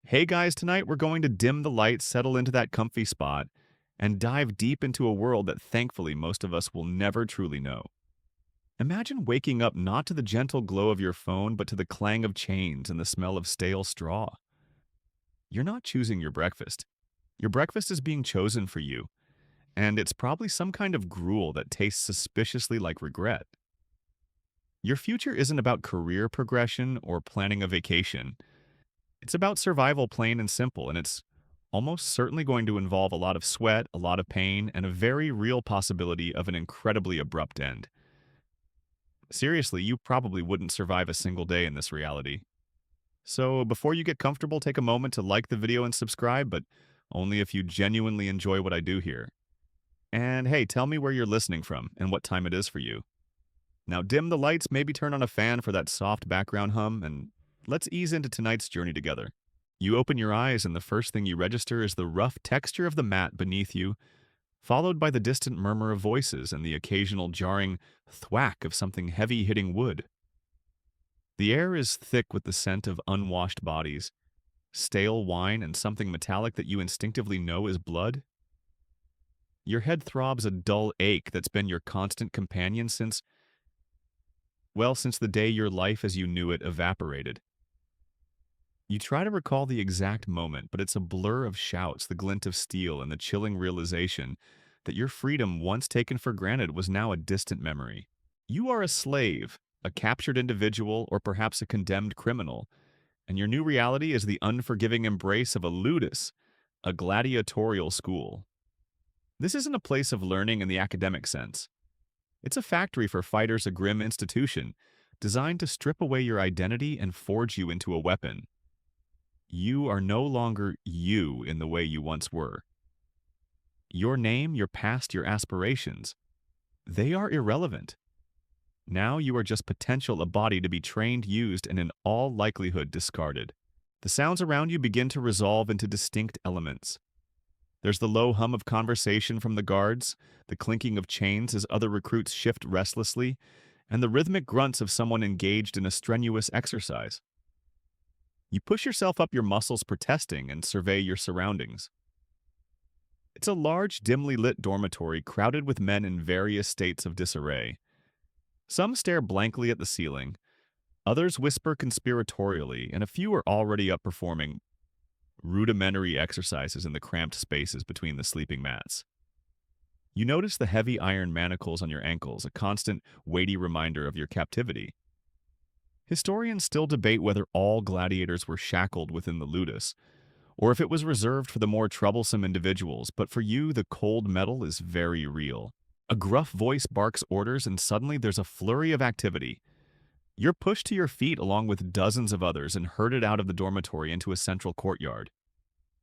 Hey guys, tonight we're going to dim the lights, settle into that comfy spot, and dive deep into a world that thankfully most of us will never truly know. Imagine waking up not to the gentle glow of your phone, but to the clang of chains and the smell of stale straw. You're not choosing your breakfast. Your breakfast is being chosen for you, and it's probably some kind of gruel that tastes suspiciously like regret. Your future isn't about career progression or planning a vacation. It's about survival, plain and simple, and it's almost certainly going to involve a lot of sweat, a lot of pain, and a very real possibility of an incredibly abrupt end. Seriously, you probably wouldn't survive a single day in this reality. So before you get comfortable, take a moment to like the video and subscribe, but only if you genuinely enjoy what I do here. And hey, tell me where you're listening from and what time it is for you. Now dim the lights, maybe turn on a fan for that soft background hum, and let's ease into tonight's journey together. You open your eyes, and the first thing you register is the rough texture of the mat beneath you, followed by the distant murmur of voices and the occasional jarring thwack of something heavy hitting wood. The air is thick with the scent of unwashed bodies, stale wine, and something metallic that you instinctively know is blood. Your head throbs a dull ache that's been your constant companion since the day your life as you knew it evaporated. You try to recall the exact moment, but it's a blur of shouts, the glint of steel, and the chilling realization that your freedom, once taken for granted, was now a distant memory. You are a slave, a captured individual, or perhaps a condemned criminal, and your new reality is the unforgiving embrace of a ludus, a gladiatorial school. This isn't a place of learning in the academic sense. It's a factory for fighters, a grim institution designed to strip away your identity and forge you into a weapon. You are no longer you in the way you once were. Your name, your past, your aspirations, they are irrelevant. Now you are just potential, a body to be trained, used, and in all likelihood discarded. The sounds around you begin to resolve into distinct elements. There's the low hum of conversation from the guards, the clinking of chains as other recruits shift restlessly, and the rhythmic grunts of someone engaged in a strenuous exercise. You push yourself up your muscles protesting and survey your surroundings. It's a large, dimly lit dormitory crowded with men in various states of disarray. Some stare blankly at the ceiling, others whisper conspiratorially, and a few are already up performing rudimentary exercises in the cramped spaces between the sleeping mats. You notice the heavy iron manacles on your ankles, a constant, weighty reminder of your captivity. Historians still debate whether all gladiators were shackled within the ludus, or if it was reserved for the more troublesome individuals, but for you, the cold metal is very real. A gruff voice barks orders, and suddenly there's a flurry of activity. You're pushed to your feet along with dozens of others and herded out of the dormitory into a central courtyard.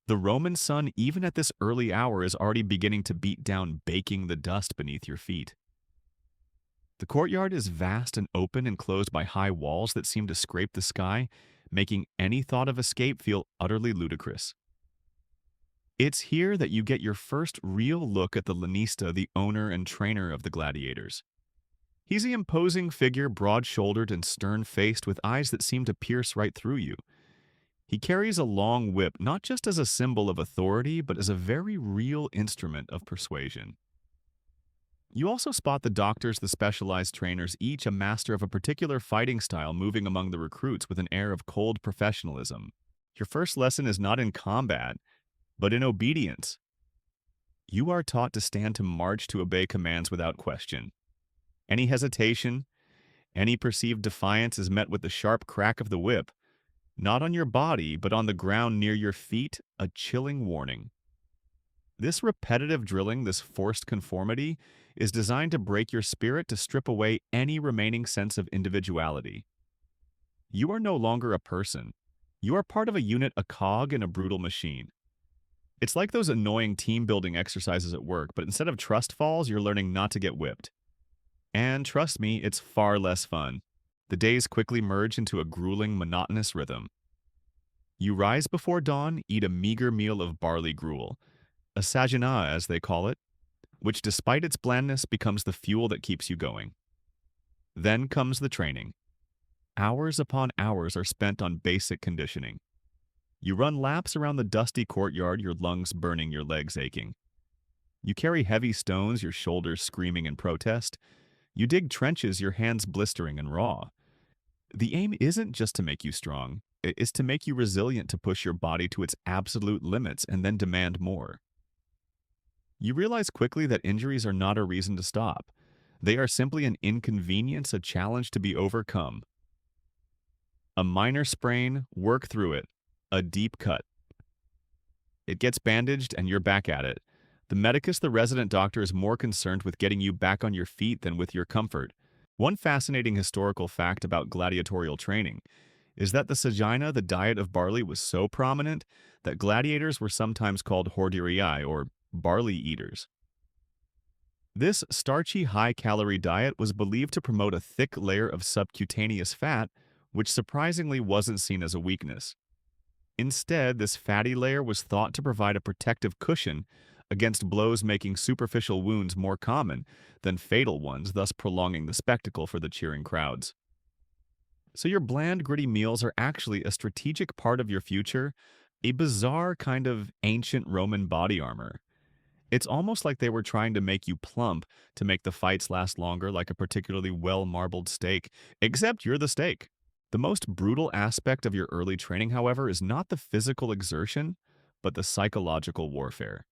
The Roman sun, even at this early hour, is already beginning to beat down, baking the dust beneath your feet. The courtyard is vast and open, enclosed by high walls that seem to scrape the sky, making any thought of escape feel utterly ludicrous. It's here that you get your first real look at the lanista, the owner and trainer of the gladiators. He's the imposing figure, broad-shouldered and stern-faced, with eyes that seem to pierce right through you. He carries a long whip, not just as a symbol of authority, but as a very real instrument of persuasion. You also spot the doctors, the specialized trainers, each a master of a particular fighting style, moving among the recruits with an air of cold professionalism. Your first lesson is not in combat, but in obedience. You are taught to stand to march, to obey commands without question. Any hesitation, any perceived defiance is met with the sharp crack of the whip, not on your body, but on the ground near your feet, a chilling warning. This repetitive drilling, this forced conformity, is designed to break your spirit, to strip away any remaining sense of individuality. You are no longer a person. You are part of a unit, a cog in a brutal machine. It's like those annoying team-building exercises at work, but instead of trust falls, you're learning not to get whipped. And trust me, it's far less fun. The days quickly merge into a grueling, monotonous rhythm. You rise before dawn, eat a meager meal of barley gruel, a sajana as they call it, which despite its blandness becomes the fuel that keeps you going. Then comes the training. Hours upon hours are spent on basic conditioning. You run laps around the dusty courtyard, your lungs burning, your legs aching. You carry heavy stones, your shoulders screaming in protest. You dig trenches, your hands blistering and raw. The aim isn't just to make you strong, it's to make you resilient, to push your body to its absolute limits and then demand more. You realize quickly that injuries are not a reason to stop. They are simply an inconvenience, a challenge to be overcome. A minor sprain, work through it. A deep cut. It gets bandaged and you're back at it. The medicus, the resident doctor, is more concerned with getting you back on your feet than with your comfort. One fascinating historical fact about gladiatorial training is that the sagina, the diet of barley, was so prominent that gladiators were sometimes called hordearii, or barley eaters. This starchy, high-calorie diet was believed to promote a thick layer of subcutaneous fat, which surprisingly wasn't seen as a weakness. Instead, this fatty layer was thought to provide a protective cushion against blows, making superficial wounds more common than fatal ones, thus prolonging the spectacle for the cheering crowds. So your bland, gritty meals are actually a strategic part of your future, a bizarre kind of ancient Roman body armor. It's almost like they were trying to make you plump to make the fights last longer, like a particularly well-marbled steak, except you're the steak. The most brutal aspect of your early training, however, is not the physical exertion, but the psychological warfare.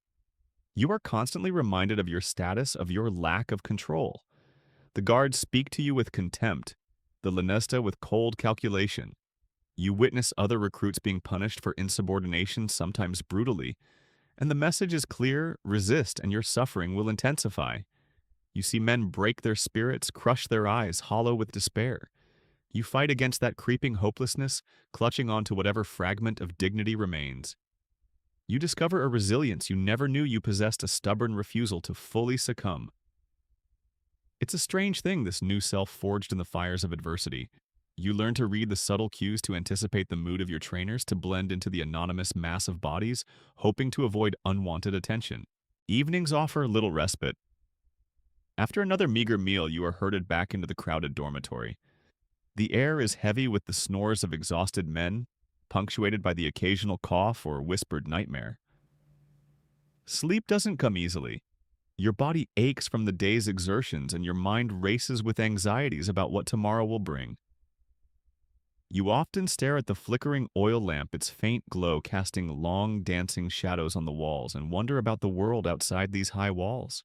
You are constantly reminded of your status, of your lack of control. The guards speak to you with contempt, the lanesta with cold calculation. You witness other recruits being punished for insubordination, sometimes brutally, and the message is clear: resist and your suffering will intensify. You see men break their spirits, crush their eyes, hollow with despair. You fight against that creeping hopelessness, clutching onto whatever fragment of dignity remains. You discover a resilience you never knew you possessed, a stubborn refusal to fully succumb. It's a strange thing, this new self forged in the fires of adversity. You learn to read the subtle cues, to anticipate the mood of your trainers, to blend into the anonymous mass of bodies, hoping to avoid unwanted attention. Evenings offer little respite. After another meager meal, you are herded back into the crowded dormitory. The air is heavy with the snores of exhausted men, punctuated by the occasional cough or whispered nightmare. Sleep doesn't come easily. Your body aches from the day's exertions, and your mind races with anxieties about what tomorrow will bring. You often stare at the flickering oil lamp, its faint glow casting long, dancing shadows on the walls, and wonder about the world outside these high walls.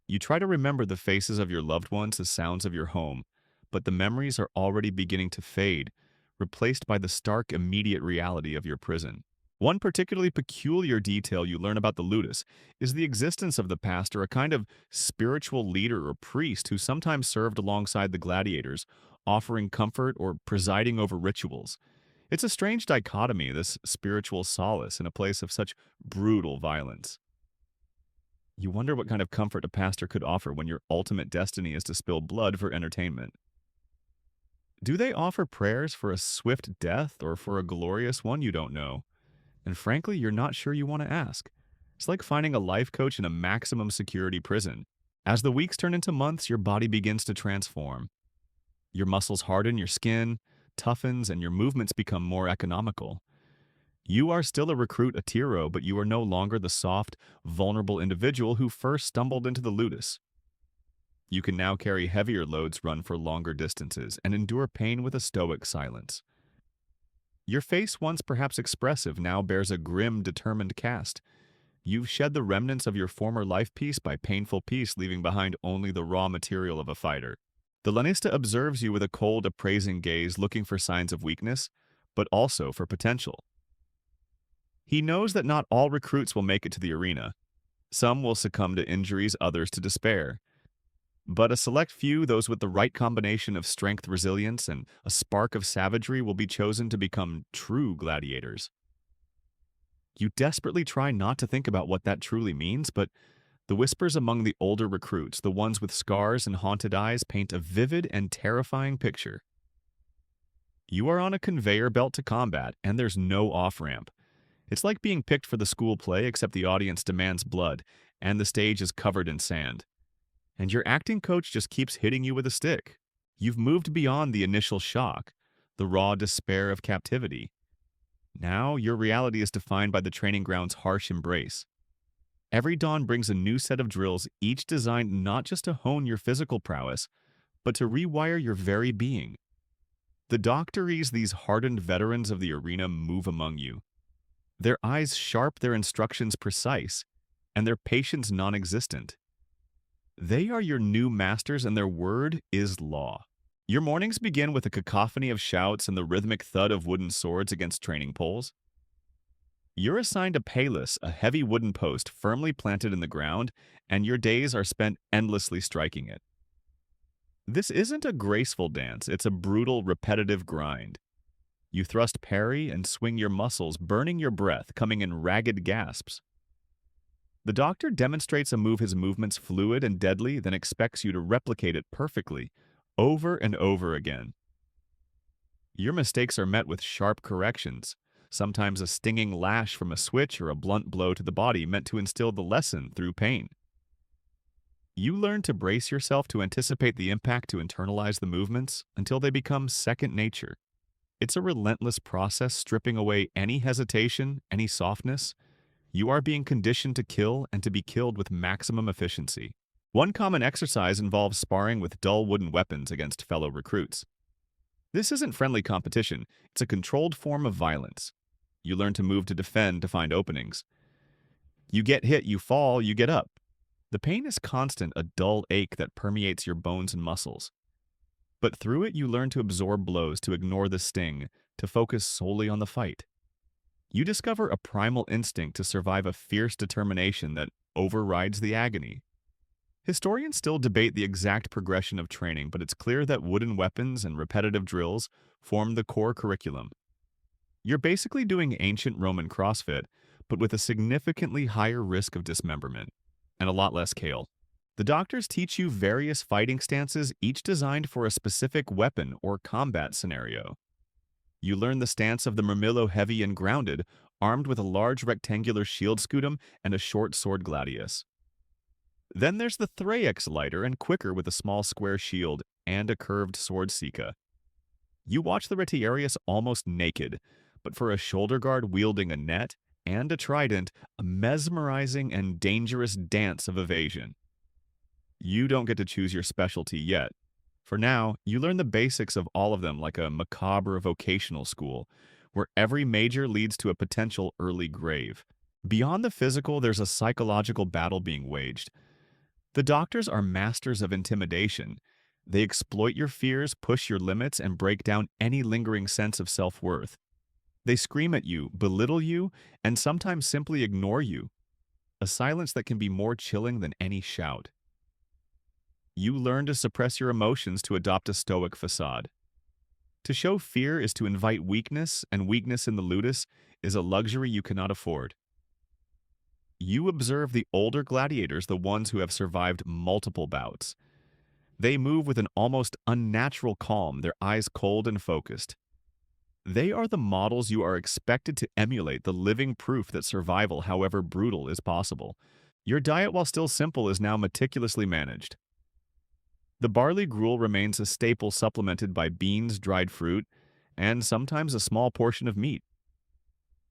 You try to remember the faces of your loved ones, the sounds of your home, but the memories are already beginning to fade, replaced by the stark, immediate reality of your prison. One particularly peculiar detail you learn about the ludus is the existence of the pastor, a kind of spiritual leader or priest who sometimes served alongside the gladiators, offering comfort or presiding over rituals. It's a strange dichotomy, this spiritual solace in a place of such brutal violence. You wonder what kind of comfort a pastor could offer when your ultimate destiny is to spill blood for entertainment. Do they offer prayers for a swift death or for a glorious one? You don't know. And frankly, you're not sure you want to ask. It's like finding a life coach in a maximum security prison. As the weeks turn into months, your body begins to transform. Your muscles harden, your skin toughens, and your movements become more economical. You are still a recruit, a tiro, but you are no longer the soft, vulnerable individual who first stumbled into the ludus. You can now carry heavier loads, run for longer distances, and endure pain with a stoic silence. Your face, once perhaps expressive, now bears a grim, determined cast. You've shed the remnants of your former life piece by painful piece, leaving behind only the raw material of a fighter. The lanista observes you with a cold, appraising gaze, looking for signs of weakness, but also for potential. He knows that not all recruits will make it to the arena. Some will succumb to injuries, others to despair. But a select few, those with the right combination of strength, resilience, and a spark of savagery, will be chosen to become true gladiators. You desperately try not to think about what that truly means, but the whispers among the older recruits, the ones with scars and haunted eyes, paint a vivid and terrifying picture. You are on a conveyor belt to combat, and there's no off-ramp. It's like being picked for the school play, except the audience demands blood, and the stage is covered in sand. And your acting coach just keeps hitting you with a stick. You've moved beyond the initial shock, the raw despair of captivity. Now, your reality is defined by the training ground's harsh embrace. Every dawn brings a new set of drills, each designed not just to hone your physical prowess, but to rewire your very being. The doctories these hardened veterans of the arena move among you. Their eyes sharp, their instructions precise, and their patience non-existent. They are your new masters, and their word is law. Your mornings begin with a cacophony of shouts and the rhythmic thud of wooden swords against training poles. You're assigned a payless, a heavy wooden post firmly planted in the ground, and your days are spent endlessly striking it. This isn't a graceful dance, it's a brutal, repetitive grind. You thrust parry and swing your muscles, burning your breath, coming in ragged gasps. The doctor demonstrates a move his movements fluid and deadly, then expects you to replicate it perfectly, over and over again. Your mistakes are met with sharp corrections, sometimes a stinging lash from a switch or a blunt blow to the body meant to instill the lesson through pain. You learn to brace yourself, to anticipate the impact, to internalize the movements until they become second nature. It's a relentless process, stripping away any hesitation, any softness. You are being conditioned to kill and to be killed with maximum efficiency. One common exercise involves sparring with dull wooden weapons against fellow recruits. This isn't friendly competition, it's a controlled form of violence. You learn to move to defend, to find openings. You get hit, you fall, you get up. The pain is constant, a dull ache that permeates your bones and muscles. But through it, you learn to absorb blows, to ignore the sting, to focus solely on the fight. You discover a primal instinct to survive, a fierce determination that overrides the agony. Historians still debate the exact progression of training, but it's clear that wooden weapons and repetitive drills form the core curriculum. You're basically doing ancient Roman CrossFit, but with a significantly higher risk of dismemberment, and a lot less kale. The doctors teach you various fighting stances, each designed for a specific weapon or combat scenario. You learn the stance of the Murmillo heavy and grounded, armed with a large rectangular shield scutum and a short sword gladius. Then there's the Thraex lighter and quicker with a small square shield and a curved sword sika. You watch the Retiarius almost naked, but for a shoulder guard wielding a net and a trident, a mesmerizing and dangerous dance of evasion. You don't get to choose your specialty yet. For now, you learn the basics of all of them, like a macabre vocational school, where every major leads to a potential early grave. Beyond the physical, there's a psychological battle being waged. The doctors are masters of intimidation. They exploit your fears, push your limits, and break down any lingering sense of self-worth. They scream at you, belittle you, and sometimes simply ignore you, a silence that can be more chilling than any shout. You learn to suppress your emotions, to adopt a stoic facade. To show fear is to invite weakness, and weakness in the ludus is a luxury you cannot afford. You observe the older gladiators, the ones who have survived multiple bouts. They move with an almost unnatural calm, their eyes cold and focused. They are the models you are expected to emulate, the living proof that survival, however brutal, is possible. Your diet, while still simple, is now meticulously managed. The barley gruel remains a staple, supplemented by beans, dried fruit, and sometimes a small portion of meat.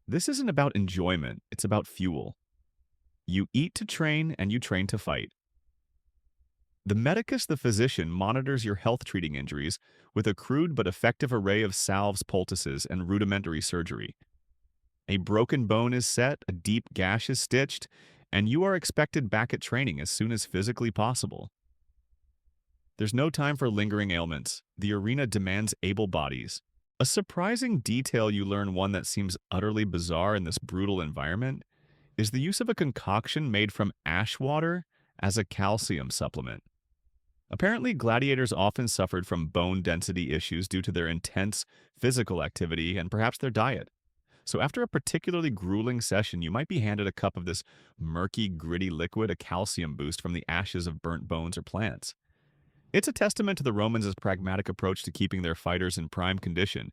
This isn't about enjoyment, it's about fuel. You eat to train, and you train to fight. The medicus, the physician, monitors your health, treating injuries with a crude but effective array of salves, poultices, and rudimentary surgery. A broken bone is set, a deep gash is stitched, and you are expected back at training as soon as physically possible. There's no time for lingering ailments. The arena demands able bodies. A surprising detail you learn, one that seems utterly bizarre in this brutal environment, is the use of a concoction made from ash water as a calcium supplement. Apparently, gladiators often suffered from bone density issues due to their intense physical activity and perhaps their diet. So after a particularly grueling session, you might be handed a cup of this murky, gritty liquid, a calcium boost from the ashes of burnt bones or plants. It's a testament to the Romans' pragmatic approach to keeping their fighters in prime condition,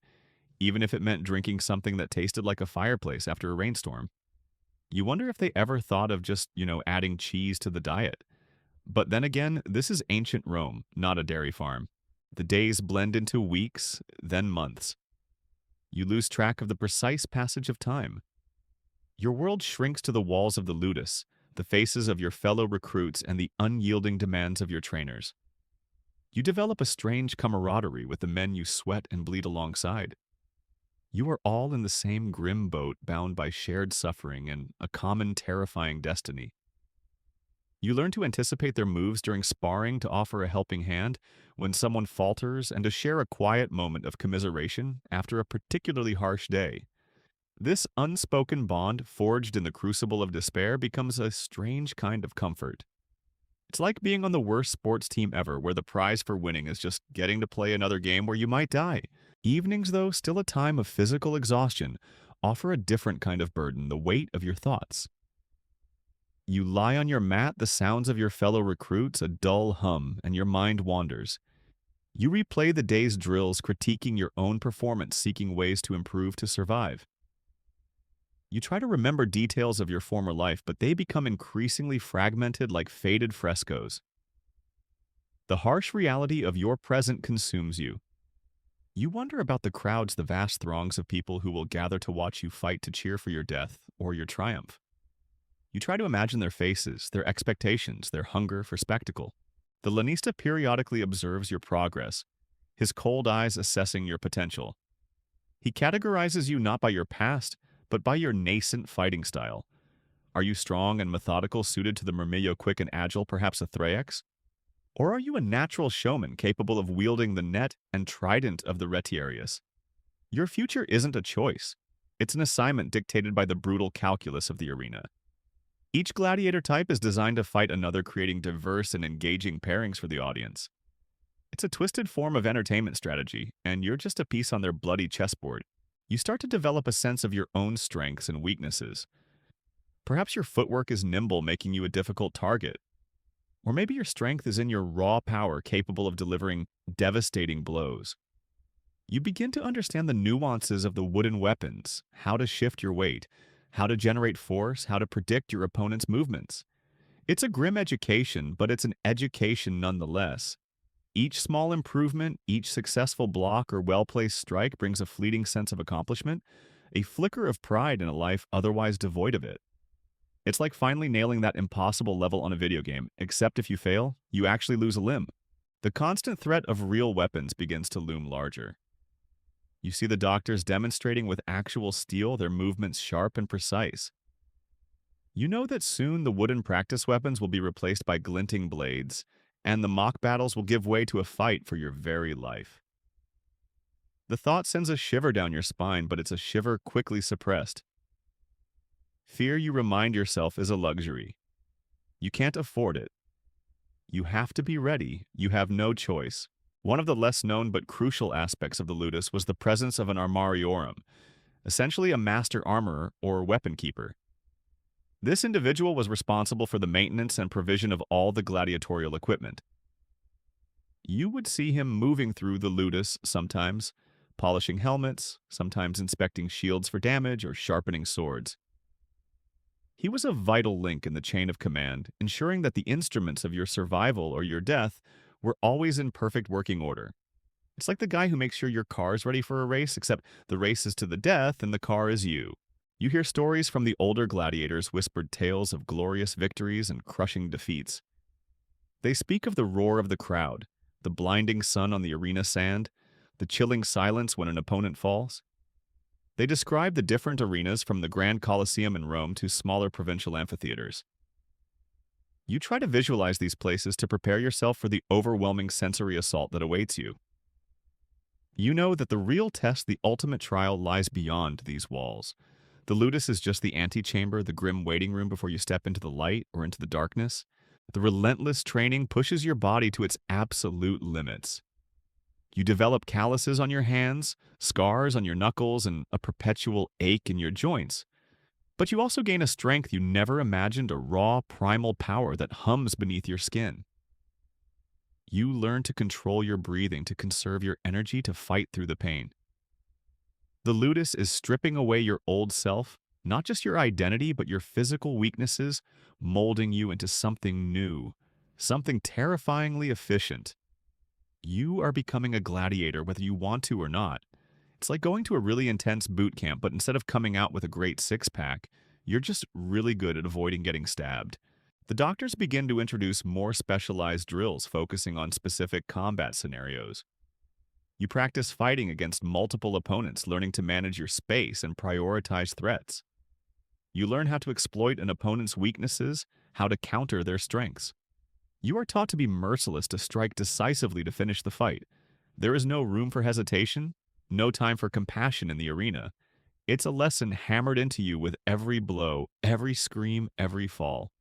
even if it meant drinking something that tasted like a fireplace after a rainstorm. You wonder if they ever thought of just, adding cheese to the diet. But then again, this is ancient Rome, not a dairy farm. The days blend into weeks, then months. You lose track of the precise passage of time. Your world shrinks to the walls of the ludus, the faces of your fellow recruits, and the unyielding demands of your trainers. You develop a strange camaraderie with the men you sweat and bleed alongside. You are all in the same grim boat, bound by shared suffering and a common terrifying destiny. You learn to anticipate their moves during sparring, to offer a helping hand when someone falters, and to share a quiet moment of commiseration after a particularly harsh day. This unspoken bond, forged in the crucible of despair, becomes a strange kind of comfort. It's like being on the worst sports team ever, where the prize for winning is just getting to play another game where you might die. Evenings, though, still a time of physical exhaustion, offer a different kind of burden, the weight of your thoughts. You lie on your mat, the sounds of your fellow recruits, a dull hum, and your mind wanders. You replay the day's drills, critiquing your own performance, seeking ways to improve to survive. You try to remember details of your former life, but they become increasingly fragmented like faded frescoes. The harsh reality of your present consumes you. You wonder about the crowds, the vast throngs of people who will gather to watch you fight, to cheer for your death or your triumph. You try to imagine their faces, their expectations, their hunger for spectacle. The lanista periodically observes your progress, his cold eyes assessing your potential. He categorizes you not by your past, but by your nascent fighting style. Are you strong and methodical, suited to the murmillo, quick and agile, perhaps a Thraex? Or are you a natural showman, capable of wielding the net and trident of the retiarius? Your future isn't a choice. It's an assignment dictated by the brutal calculus of the arena. Each gladiator type is designed to fight another, creating diverse and engaging pairings for the audience. It's a twisted form of entertainment strategy, and you're just a piece on their bloody chessboard. You start to develop a sense of your own strengths and weaknesses. Perhaps your footwork is nimble, making you a difficult target. Or maybe your strength is in your raw power, capable of delivering devastating blows. You begin to understand the nuances of the wooden weapons, how to shift your weight, how to generate force, how to predict your opponent's movements. It's a grim education, but it's an education nonetheless. Each small improvement, each successful block or well-placed strike brings a fleeting sense of accomplishment, a flicker of pride in a life otherwise devoid of it. It's like finally nailing that impossible level on a video game, except if you fail, you actually lose a limb. The constant threat of real weapons begins to loom larger. You see the doctors demonstrating with actual steel, their movements sharp and precise. You know that soon the wooden practice weapons will be replaced by glinting blades, and the mock battles will give way to a fight for your very life. The thought sends a shiver down your spine, but it's a shiver quickly suppressed. Fear, you remind yourself, is a luxury. You can't afford it. You have to be ready. You have no choice. One of the less known but crucial aspects of the ludus was the presence of an armariorum, essentially a master armorer or weapon keeper. This individual was responsible for the maintenance and provision of all the gladiatorial equipment. You would see him moving through the ludus sometimes, polishing helmets, sometimes inspecting shields for damage or sharpening swords. He was a vital link in the chain of command, ensuring that the instruments of your survival or your death were always in perfect working order. It's like the guy who makes sure your car's ready for a race, except the race is to the death and the car is you. You hear stories from the older gladiators, whispered tales of glorious victories and crushing defeats. They speak of the roar of the crowd, the blinding sun on the arena sand, the chilling silence when an opponent falls. They describe the different arenas, from the Grand Colosseum in Rome to smaller provincial amphitheaters. You try to visualize these places to prepare yourself for the overwhelming sensory assault that awaits you. You know that the real test, the ultimate trial, lies beyond these walls. The ludus is just the antechamber, the grim waiting room before you step into the light or into the darkness. The relentless training pushes your body to its absolute limits. You develop calluses on your hands, scars on your knuckles, and a perpetual ache in your joints. But you also gain a strength you never imagined, a raw, primal power that hums beneath your skin. You learn to control your breathing, to conserve your energy, to fight through the pain. The ludus is stripping away your old self, not just your identity, but your physical weaknesses, molding you into something new, something terrifyingly efficient. You are becoming a gladiator, whether you want to or not. It's like going to a really intense boot camp, but instead of coming out with a great six-pack, you're just really good at avoiding getting stabbed. The doctors begin to introduce more specialized drills focusing on specific combat scenarios. You practice fighting against multiple opponents, learning to manage your space and prioritize threats. You learn how to exploit an opponent's weaknesses, how to counter their strengths. You are taught to be merciless, to strike decisively to finish the fight. There is no room for hesitation, no time for compassion in the arena. It's a lesson hammered into you with every blow, every scream, every fall.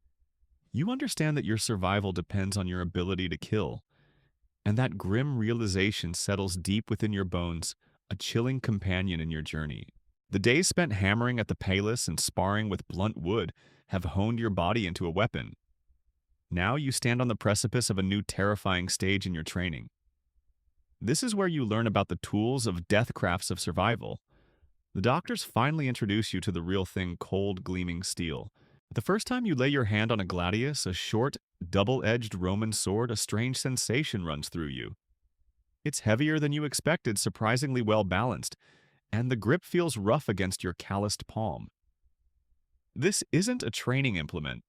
You understand that your survival depends on your ability to kill, and that grim realization settles deep within your bones, a chilling companion in your journey. The days spent hammering at the palace and sparring with blunt wood have honed your body into a weapon. Now you stand on the precipice of a new terrifying stage in your training. This is where you learn about the tools of death crafts of survival. The doctors finally introduce you to the real thing: cold, gleaming steel. The first time you lay your hand on a gladius, a short, double-edged Roman sword, a strange sensation runs through you. It's heavier than you expected, surprisingly well balanced, and the grip feels rough against your calloused palm. This isn't a training implement.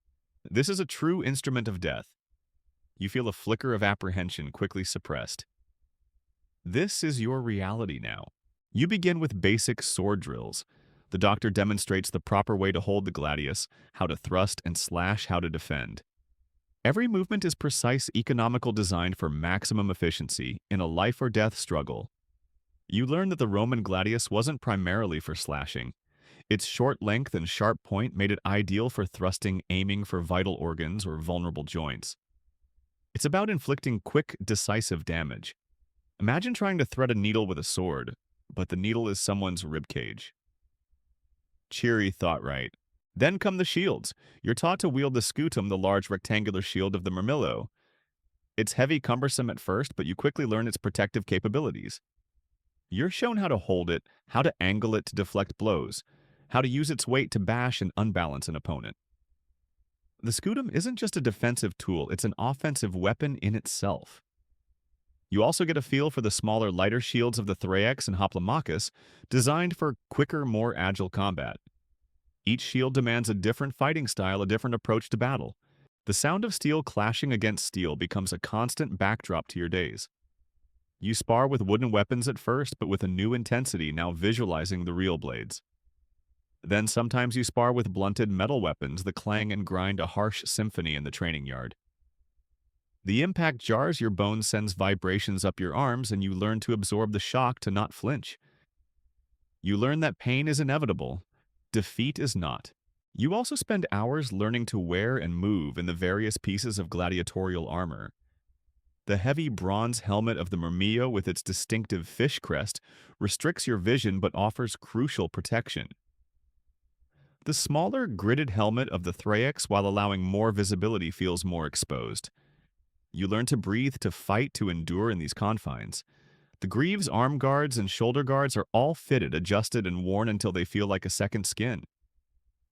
This is a true instrument of death. You feel a flicker of apprehension quickly suppressed. This is your reality now. You begin with basic sword drills. The doctor demonstrates the proper way to hold the gladius, how to thrust and slash, how to defend. Every movement is precise, economical, designed for maximum efficiency in a life-or-death struggle. You learn that the Roman gladius wasn't primarily for slashing. Its short length and sharp point made it ideal for thrusting, aiming for vital organs or vulnerable joints. It's about inflicting quick, decisive damage. Imagine trying to thread a needle with a sword, but the needle is someone's ribcage. Cheery thought, right? Then come the shields. You're taught to wield the scutum, the large rectangular shield of the murmillo. It's heavy, cumbersome at first, but you quickly learn its protective capabilities. You're shown how to hold it, how to angle it to deflect blows, how to use its weight to bash and unbalance an opponent. The scutum isn't just a defensive tool, it's an offensive weapon in itself. You also get a feel for the smaller, lighter shields of the Thriex and Hoplomachus, designed for quicker, more agile combat. Each shield demands a different fighting style, a different approach to battle. The sound of steel clashing against steel becomes a constant backdrop to your days. You spar with wooden weapons at first, but with a new intensity, now visualizing the real blades. Then sometimes you spar with blunted metal weapons that clang and grind a harsh symphony in the training yard. The impact jars your bones, sends vibrations up your arms, and you learn to absorb the shock, to not flinch. You learn that pain is inevitable. Defeat is not. You also spend hours learning to wear and move in the various pieces of gladiatorial armor. The heavy bronze helmet of the murmillo with its distinctive fish crest restricts your vision but offers crucial protection. The smaller, gridded helmet of the Thriex, while allowing more visibility, feels more exposed. You learn to breathe, to fight, to endure in these confines. The greaves, arm guards, and shoulder guards are all fitted, adjusted, and worn until they feel like a second skin.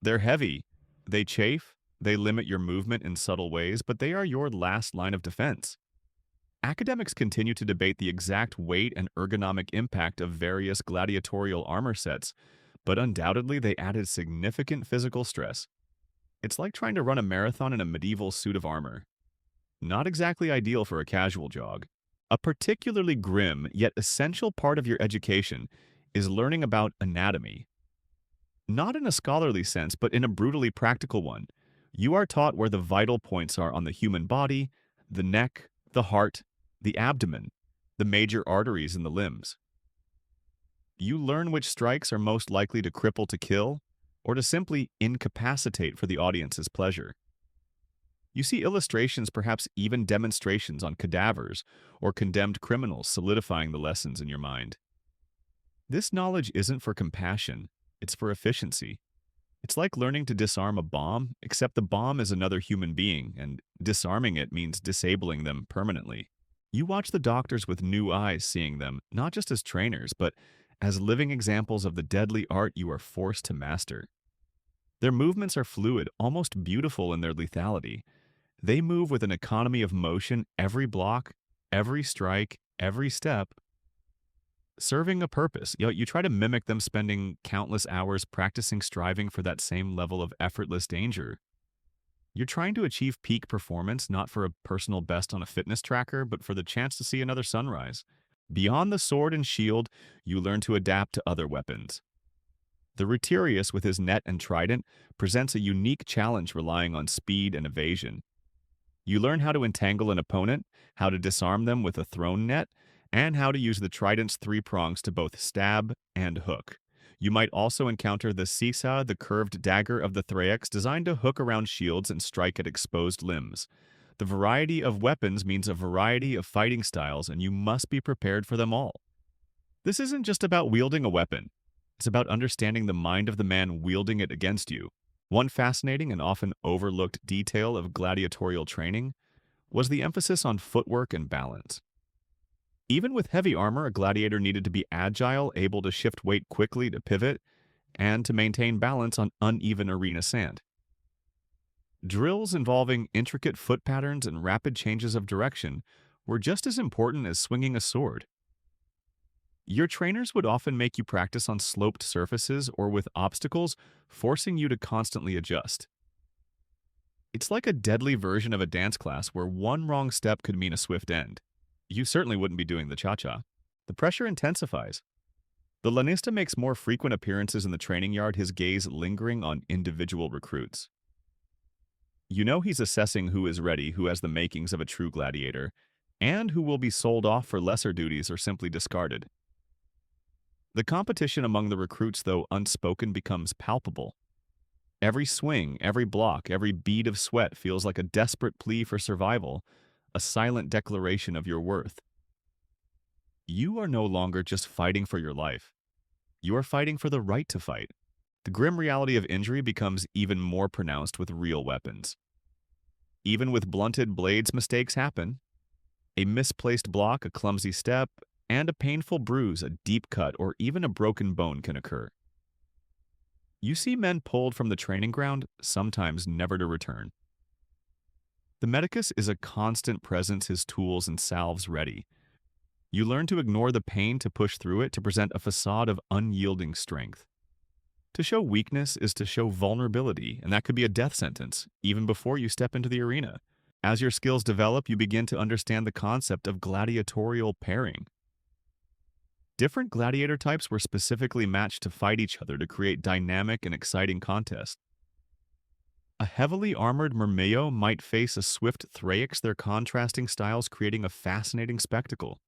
They're heavy, they chafe, they limit your movement in subtle ways, but they are your last line of defense. Academics continue to debate the exact weight and ergonomic impact of various gladiatorial armor sets, but undoubtedly they added significant physical stress. It's like trying to run a marathon in a medieval suit of armor. Not exactly ideal for a casual jog. A particularly grim yet essential part of your education is learning about anatomy. Not in a scholarly sense, but in a brutally practical one. You are taught where the vital points are on the human body, the neck, the heart, the abdomen, the major arteries in the limbs. You learn which strikes are most likely to cripple, to kill, or to simply incapacitate for the audience's pleasure. You see illustrations, perhaps even demonstrations on cadavers or condemned criminals, solidifying the lessons in your mind. This knowledge isn't for compassion, it's for efficiency. It's like learning to disarm a bomb, except the bomb is another human being, and disarming it means disabling them permanently. You watch the doctors with new eyes, seeing them not just as trainers, but as living examples of the deadly art you are forced to master. Their movements are fluid, almost beautiful in their lethality. They move with an economy of motion, every block, every strike, every step. serving a purpose. You try to mimic them spending countless hours practicing striving for that same level of effortless danger. You're trying to achieve peak performance not for a personal best on a fitness tracker, but for the chance to see another sunrise. Beyond the sword and shield, you learn to adapt to other weapons. The Rutirius, with his net and trident, presents a unique challenge relying on speed and evasion. You learn how to entangle an opponent, how to disarm them with a thrown net, and how to use the trident's three prongs to both stab and hook. You might also encounter the Sisa, the curved dagger of the Thraex, designed to hook around shields and strike at exposed limbs. The variety of weapons means a variety of fighting styles, and you must be prepared for them all. This isn't just about wielding a weapon. It's about understanding the mind of the man wielding it against you. One fascinating and often overlooked detail of gladiatorial training was the emphasis on footwork and balance. Even with heavy armor, a gladiator needed to be agile, able to shift weight quickly to pivot, and to maintain balance on uneven arena sand. Drills involving intricate foot patterns and rapid changes of direction were just as important as swinging a sword. Your trainers would often make you practice on sloped surfaces or with obstacles, forcing you to constantly adjust. It's like a deadly version of a dance class where one wrong step could mean a swift end. You certainly wouldn't be doing the cha-cha. The pressure intensifies. The lanista makes more frequent appearances in the training yard, his gaze lingering on individual recruits. You know he's assessing who is ready, who has the makings of a true gladiator, and who will be sold off for lesser duties or simply discarded. The competition among the recruits, though unspoken, becomes palpable. Every swing, every block, every bead of sweat feels like a desperate plea for survival, a silent declaration of your worth. You are no longer just fighting for your life. You are fighting for the right to fight. The grim reality of injury becomes even more pronounced with real weapons. Even with blunted blades, mistakes happen. A misplaced block, a clumsy step, and a painful bruise, a deep cut, or even a broken bone can occur. You see men pulled from the training ground, sometimes never to return. The medicus is a constant presence, his tools and salves ready. You learn to ignore the pain, to push through it, to present a facade of unyielding strength. To show weakness is to show vulnerability, and that could be a death sentence, even before you step into the arena. As your skills develop, you begin to understand the concept of gladiatorial pairing. Different gladiator types were specifically matched to fight each other to create dynamic and exciting contests. A heavily armored Myrmillo might face a swift Thraex, their contrasting styles creating a fascinating spectacle.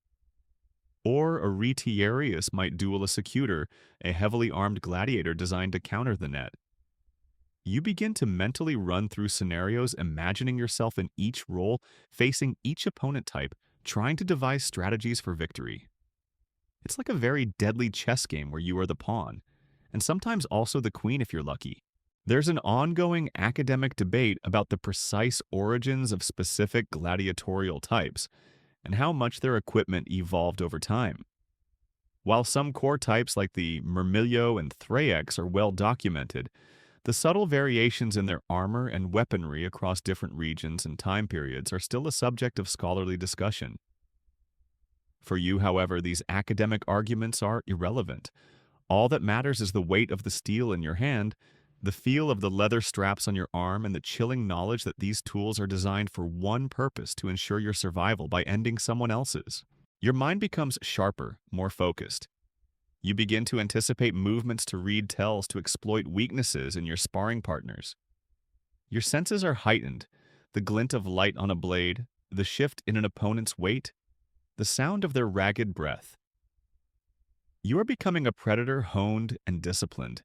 Or a Retiarius might duel a Secutor, a heavily armed gladiator designed to counter the net. You begin to mentally run through scenarios, imagining yourself in each role, facing each opponent type, trying to devise strategies for victory. It's like a very deadly chess game where you are the pawn, and sometimes also the queen if you're lucky. There's an ongoing academic debate about the precise origins of specific gladiatorial types, and how much their equipment evolved over time. While some core types like the Myrmillo and Thraex are well documented, the subtle variations in their armor and weaponry across different regions and time periods are still a subject of scholarly discussion. For you, however, these academic arguments are irrelevant. All that matters is the weight of the steel in your hand, the feel of the leather straps on your arm, and the chilling knowledge that these tools are designed for one purpose: to ensure your survival by ending someone else's. Your mind becomes sharper, more focused. You begin to anticipate movements, to read tells, to exploit weaknesses in your sparring partners. Your senses are heightened: the glint of light on a blade, the shift in an opponent's weight, the sound of their ragged breath. You are becoming a predator honed and disciplined.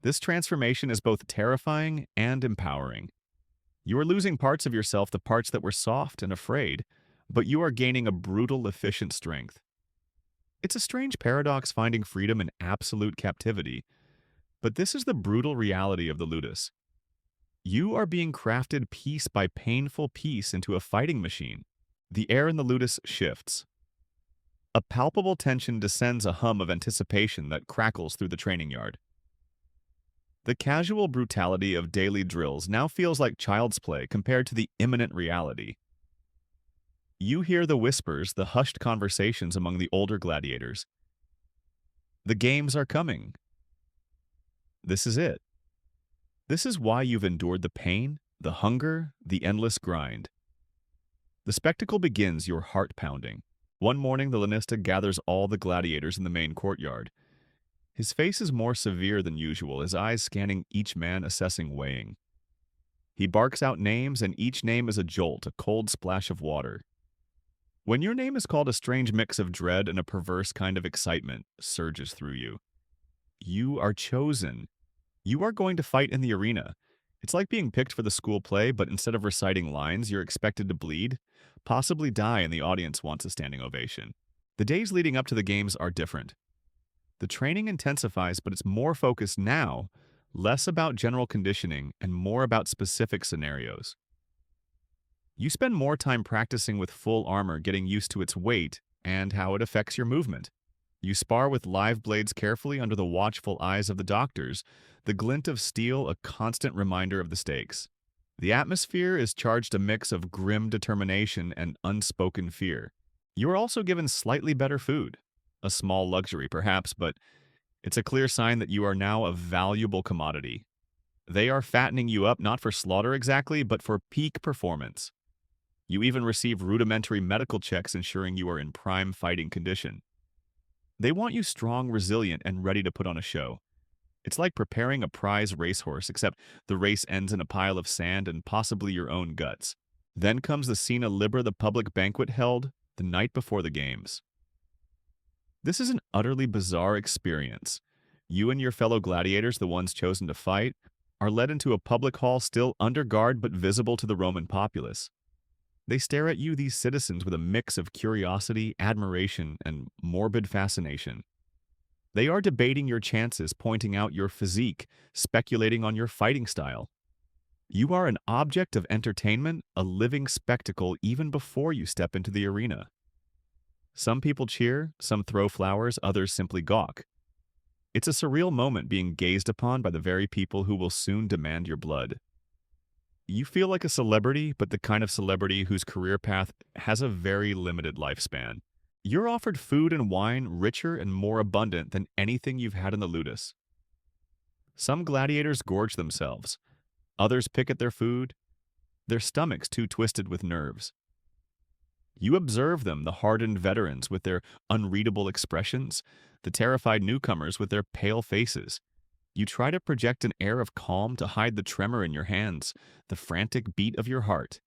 This transformation is both terrifying and empowering. You are losing parts of yourself, the parts that were soft and afraid, but you are gaining a brutal, efficient strength. It's a strange paradox, finding freedom in absolute captivity, but this is the brutal reality of the ludus. You are being crafted piece by painful piece into a fighting machine. The air in the ludus shifts. A palpable tension descends, a hum of anticipation that crackles through the training yard. The casual brutality of daily drills now feels like child's play compared to the imminent reality. You hear the whispers, the hushed conversations among the older gladiators. The games are coming. This is it. This is why you've endured the pain, the hunger, the endless grind. The spectacle begins, your heart pounding. One morning, the lanista gathers all the gladiators in the main courtyard. His face is more severe than usual, his eyes scanning each man, assessing, weighing. He barks out names, and each name is a jolt, a cold splash of water. When your name is called, a strange mix of dread and a perverse kind of excitement surges through you. You are chosen. You are going to fight in the arena. It's like being picked for the school play, but instead of reciting lines, you're expected to bleed, possibly die, and the audience wants a standing ovation. The days leading up to the games are different. The training intensifies, but it's more focused now, less about general conditioning and more about specific scenarios. You spend more time practicing with full armor, getting used to its weight and how it affects your movement. You spar with live blades carefully under the watchful eyes of the doctors, the glint of steel a constant reminder of the stakes. The atmosphere is charged a mix of grim determination and unspoken fear. You are also given slightly better food. A small luxury, perhaps, but it's a clear sign that you are now a valuable commodity. They are fattening you up not for slaughter exactly, but for peak performance. You even receive rudimentary medical checks ensuring you are in prime fighting condition. They want you strong, resilient, and ready to put on a show. It's like preparing a prize racehorse, except the race ends in a pile of sand and possibly your own guts. Then comes the Cena Libra, the public banquet held the night before the games. This is an utterly bizarre experience. You and your fellow gladiators, the ones chosen to fight, are led into a public hall still under guard but visible to the Roman populace. They stare at you, these citizens, with a mix of curiosity, admiration, and morbid fascination. They are debating your chances, pointing out your physique, speculating on your fighting style. You are an object of entertainment, a living spectacle even before you step into the arena. Some people cheer, some throw flowers, others simply gawk. It's a surreal moment being gazed upon by the very people who will soon demand your blood. You feel like a celebrity, but the kind of celebrity whose career path has a very limited lifespan. You're offered food and wine richer and more abundant than anything you've had in the ludus. Some gladiators gorge themselves. Others pick at their food, their stomachs too twisted with nerves. You observe them, the hardened veterans with their unreadable expressions, the terrified newcomers with their pale faces. You try to project an air of calm to hide the tremor in your hands, the frantic beat of your heart.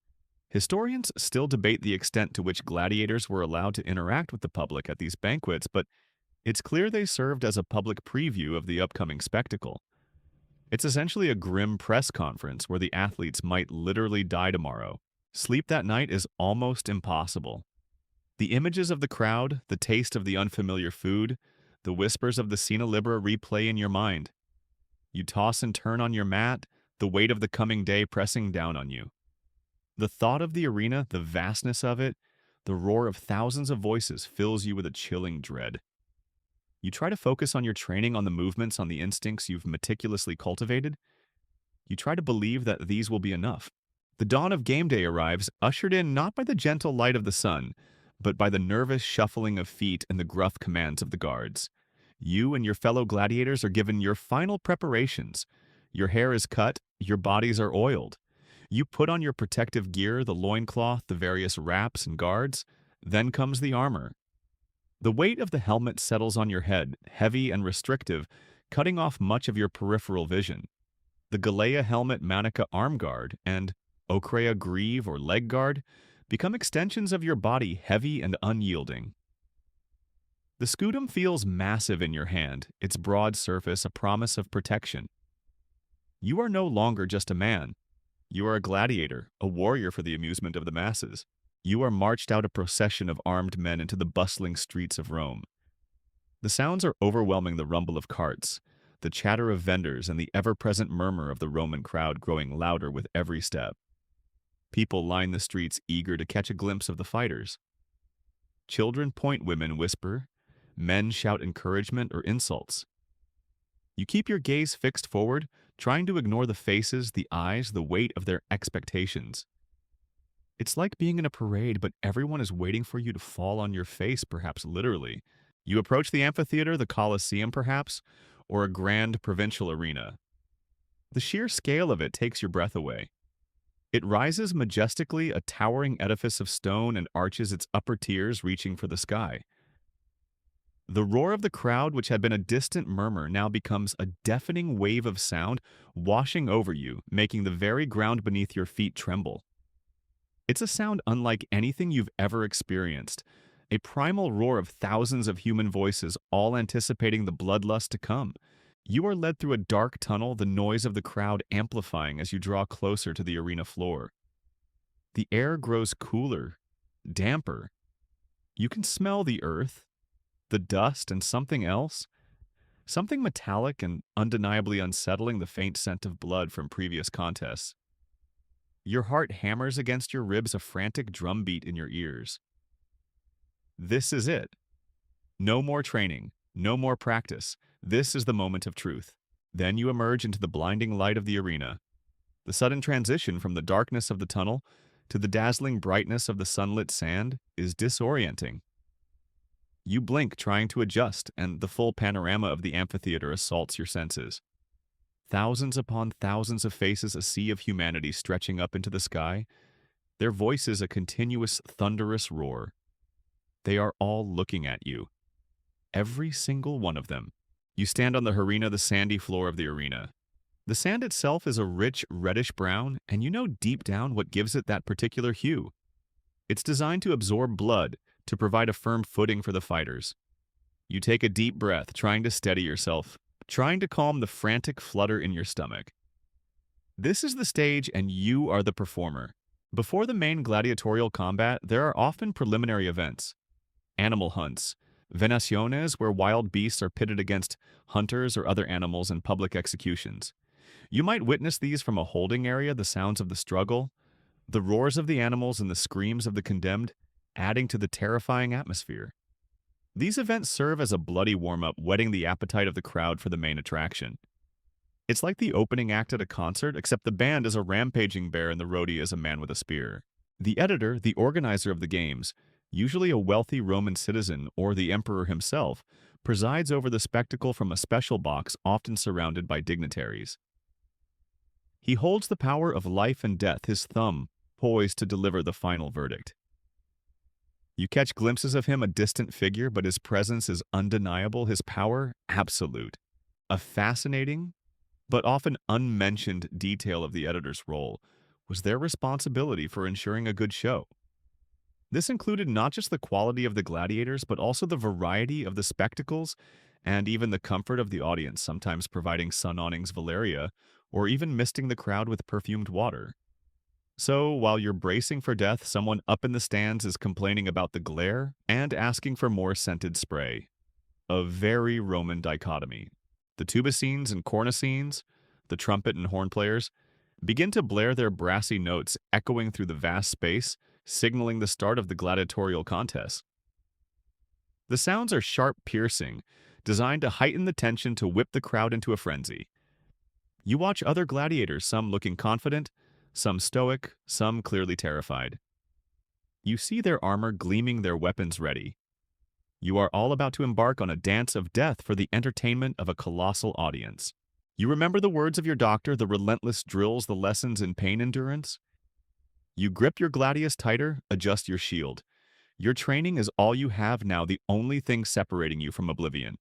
Historians still debate the extent to which gladiators were allowed to interact with the public at these banquets, but it's clear they served as a public preview of the upcoming spectacle. It's essentially a grim press conference where the athletes might literally die tomorrow. Sleep that night is almost impossible. The images of the crowd, the taste of the unfamiliar food, the whispers of the Cena Libra replay in your mind. You toss and turn on your mat, the weight of the coming day pressing down on you. The thought of the arena, the vastness of it, the roar of thousands of voices fills you with a chilling dread. You try to focus on your training, on the movements, on the instincts you've meticulously cultivated. You try to believe that these will be enough. The dawn of game day arrives, ushered in not by the gentle light of the sun, but by the nervous shuffling of feet and the gruff commands of the guards. You and your fellow gladiators are given your final preparations. Your hair is cut, your bodies are oiled. You put on your protective gear, the loincloth, the various wraps and guards. Then comes the armor. The weight of the helmet settles on your head, heavy and restrictive, cutting off much of your peripheral vision. The Galea helmet manica arm guard and ochrea greave or leg guard become extensions of your body, heavy and unyielding. The scutum feels massive in your hand, its broad surface a promise of protection. You are no longer just a man. You are a gladiator, a warrior for the amusement of the masses. You are marched out a procession of armed men into the bustling streets of Rome. The sounds are overwhelming, the rumble of carts, the chatter of vendors, and the ever-present murmur of the Roman crowd growing louder with every step. People line the streets eager to catch a glimpse of the fighters. Children point, women whisper, men shout encouragement or insults. You keep your gaze fixed forward, trying to ignore the faces, the eyes, the weight of their expectations. It's like being in a parade, but everyone is waiting for you to fall on your face, perhaps literally. You approach the amphitheater, the Colosseum perhaps, or a grand provincial arena. The sheer scale of it takes your breath away. It rises majestically, a towering edifice of stone, and arches its upper tiers reaching for the sky. The roar of the crowd, which had been a distant murmur, now becomes a deafening wave of sound washing over you, making the very ground beneath your feet tremble. It's a sound unlike anything you've ever experienced, a primal roar of thousands of human voices, all anticipating the bloodlust to come. You are led through a dark tunnel, the noise of the crowd amplifying as you draw closer to the arena floor. The air grows cooler, damper. You can smell the earth, the dust, and something else. Something metallic and undeniably unsettling, the faint scent of blood from previous contests. Your heart hammers against your ribs, a frantic drumbeat in your ears. This is it. No more training, no more practice. This is the moment of truth. Then you emerge into the blinding light of the arena. The sudden transition from the darkness of the tunnel to the dazzling brightness of the sunlit sand is disorienting. You blink, trying to adjust, and the full panorama of the amphitheater assaults your senses. Thousands upon thousands of faces, a sea of humanity stretching up into the sky, their voices a continuous thunderous roar. They are all looking at you. Every single one of them. You stand on the arena, the sandy floor of the arena. The sand itself is a rich reddish-brown, and you know deep down what gives it that particular hue. It's designed to absorb blood, to provide a firm footing for the fighters. You take a deep breath, trying to steady yourself, trying to calm the frantic flutter in your stomach. This is the stage, and you are the performer. Before the main gladiatorial combat, there are often preliminary events. Animal hunts, venaciones, where wild beasts are pitted against hunters or other animals in public executions. You might witness these from a holding area, the sounds of the struggle, the roars of the animals and the screams of the condemned, adding to the terrifying atmosphere. These events serve as a bloody warm-up, whetting the appetite of the crowd for the main attraction. It's like the opening act at a concert, except the band is a rampaging bear and the roadie is a man with a spear. The editor, the organizer of the games, usually a wealthy Roman citizen or the emperor himself, presides over the spectacle from a special box often surrounded by dignitaries. He holds the power of life and death, his thumb poised to deliver the final verdict. You catch glimpses of him, a distant figure, but his presence is undeniable, his power absolute. A fascinating, but often unmentioned detail of the editor's role was their responsibility for ensuring a good show. This included not just the quality of the gladiators, but also the variety of the spectacles and even the comfort of the audience, sometimes providing sun awnings Valeria or even misting the crowd with perfumed water. So, while you're bracing for death, someone up in the stands is complaining about the glare and asking for more scented spray. A very Roman dichotomy. The tubicines and cornicines, the trumpet and horn players, begin to blare their brassy notes, echoing through the vast space, signaling the start of the gladiatorial contest. The sounds are sharp, piercing, designed to heighten the tension, to whip the crowd into a frenzy. You watch other gladiators, some looking confident, some stoic, some clearly terrified. You see their armor gleaming, their weapons ready. You are all about to embark on a dance of death for the entertainment of a colossal audience. You remember the words of your doctor, the relentless drills, the lessons in pain endurance? You grip your gladius tighter, adjust your shield. Your training is all you have now, the only thing separating you from oblivion.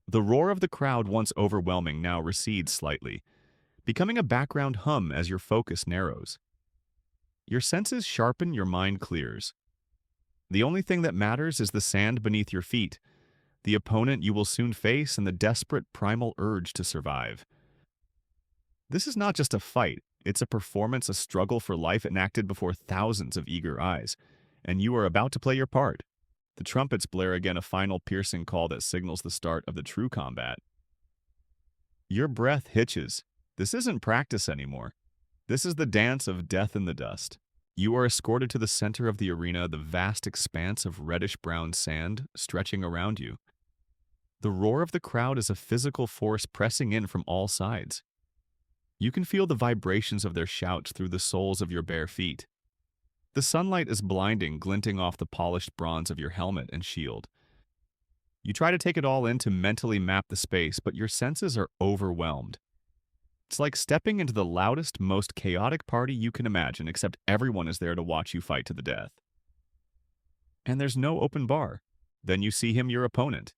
The roar of the crowd, once overwhelming, now recedes slightly, becoming a background hum as your focus narrows. Your senses sharpen, your mind clears. The only thing that matters is the sand beneath your feet, the opponent you will soon face, and the desperate primal urge to survive. This is not just a fight, it's a performance, a struggle for life enacted before thousands of eager eyes, and you are about to play your part. The trumpets blare again, a final piercing call that signals the start of the true combat. Your breath hitches. This isn't practice anymore. This is the dance of death in the dust. You are escorted to the center of the arena, the vast expanse of reddish-brown sand stretching around you. The roar of the crowd is a physical force pressing in from all sides. You can feel the vibrations of their shouts through the soles of your bare feet. The sunlight is blinding, glinting off the polished bronze of your helmet and shield. You try to take it all in to mentally map the space, but your senses are overwhelmed. It's like stepping into the loudest, most chaotic party you can imagine, except everyone is there to watch you fight to the death. And there's no open bar. Then you see him, your opponent.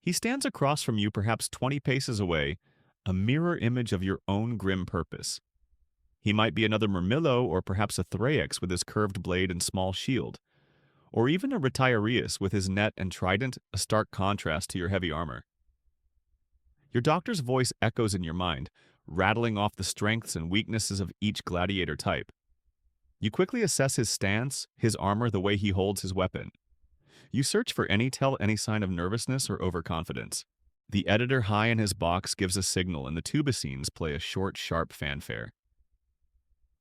He stands across from you, perhaps 20 paces away, a mirror image of your own grim purpose. He might be another Murmillo or perhaps a Thraex with his curved blade and small shield, or even a Retiarius with his net and trident, a stark contrast to your heavy armor. Your doctor's voice echoes in your mind, rattling off the strengths and weaknesses of each gladiator type. You quickly assess his stance, his armor, the way he holds his weapon. You search for any sign of nervousness or overconfidence. The editor high in his box gives a signal and the tubicines play a short, sharp fanfare.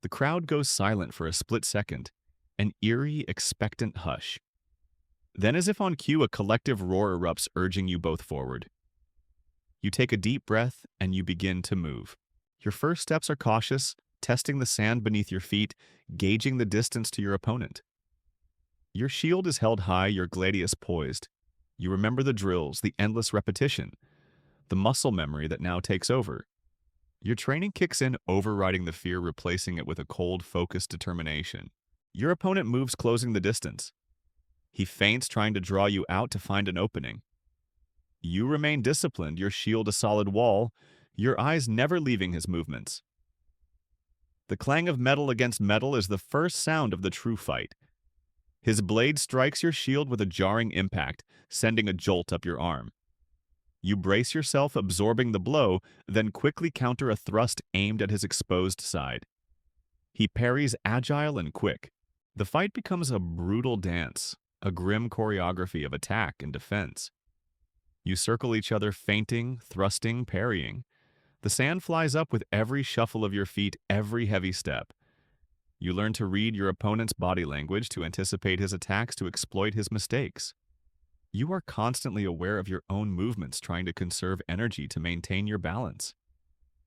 The crowd goes silent for a split second, an eerie, expectant hush. Then, as if on cue, a collective roar erupts, urging you both forward. You take a deep breath and you begin to move. Your first steps are cautious, testing the sand beneath your feet, gauging the distance to your opponent. Your shield is held high, your gladius poised. You remember the drills, the endless repetition, the muscle memory that now takes over. Your training kicks in, overriding the fear, replacing it with a cold, focused determination. Your opponent moves, closing the distance. He feints, trying to draw you out to find an opening. You remain disciplined, your shield a solid wall, your eyes never leaving his movements. The clang of metal against metal is the first sound of the true fight. His blade strikes your shield with a jarring impact, sending a jolt up your arm. You brace yourself, absorbing the blow, then quickly counter a thrust aimed at his exposed side. He parries, agile and quick. The fight becomes a brutal dance, a grim choreography of attack and defense. You circle each other, feinting, thrusting, parrying. The sand flies up with every shuffle of your feet, every heavy step. You learn to read your opponent's body language, to anticipate his attacks, to exploit his mistakes. You are constantly aware of your own movements, trying to conserve energy to maintain your balance.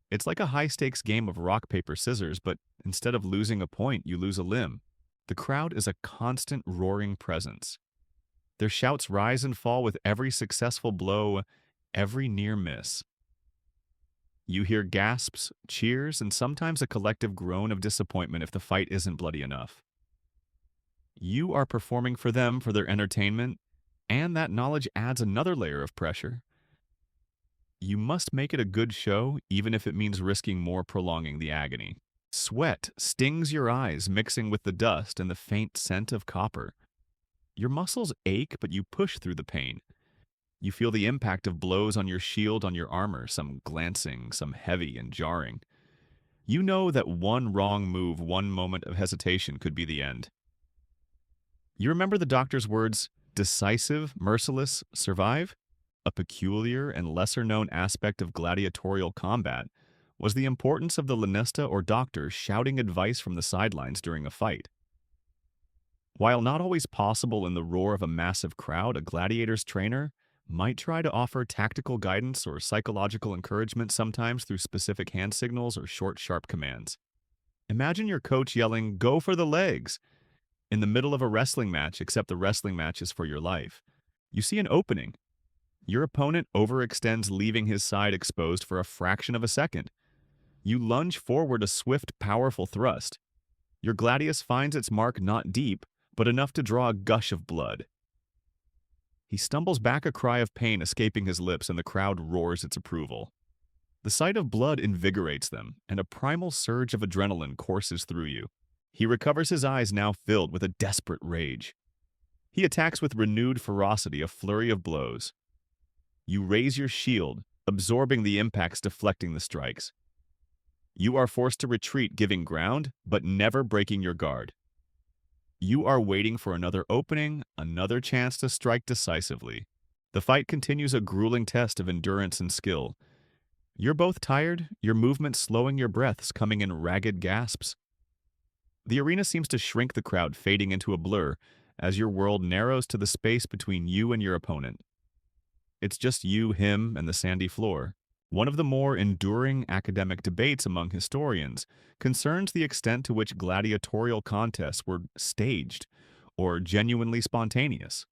It's like a high-stakes game of rock, paper, scissors, but instead of losing a point, you lose a limb. The crowd is a constant roaring presence. Their shouts rise and fall with every successful blow, every near miss. You hear gasps, cheers, and sometimes a collective groan of disappointment if the fight isn't bloody enough. You are performing for them, for their entertainment, and that knowledge adds another layer of pressure. You must make it a good show, even if it means risking more, prolonging the agony. Sweat stings your eyes, mixing with the dust and the faint scent of copper. Your muscles ache, but you push through the pain. You feel the impact of blows on your shield, on your armor, some glancing, some heavy and jarring. You know that one wrong move, one moment of hesitation could be the end. You remember the doctor's words, decisive, merciless, survive? A peculiar and lesser-known aspect of gladiatorial combat was the importance of the lanista or doctor shouting advice from the sidelines during a fight. While not always possible in the roar of a massive crowd, a gladiator's trainer might try to offer tactical guidance or psychological encouragement, sometimes through specific hand signals or short, sharp commands. Imagine your coach yelling, "Go for the legs!" in the middle of a wrestling match, except the wrestling match is for your life. You see an opening. Your opponent overextends, leaving his side exposed for a fraction of a second. You lunge forward, a swift, powerful thrust. Your gladius finds its mark, not deep, but enough to draw a gush of blood. He stumbles back, a cry of pain escaping his lips, and the crowd roars its approval. The sight of blood invigorates them, and a primal surge of adrenaline courses through you. He recovers, his eyes now filled with a desperate rage. He attacks with renewed ferocity, a flurry of blows. You raise your shield, absorbing the impacts, deflecting the strikes. You are forced to retreat, giving ground, but never breaking your guard. You are waiting for another opening, another chance to strike decisively. The fight continues, a grueling test of endurance and skill. You're both tired, your movements slowing, your breaths coming in ragged gasps. The arena seems to shrink, the crowd fading into a blur as your world narrows to the space between you and your opponent. It's just you, him, and the sandy floor. One of the more enduring academic debates among historians concerns the extent to which gladiatorial contests were staged or genuinely spontaneous.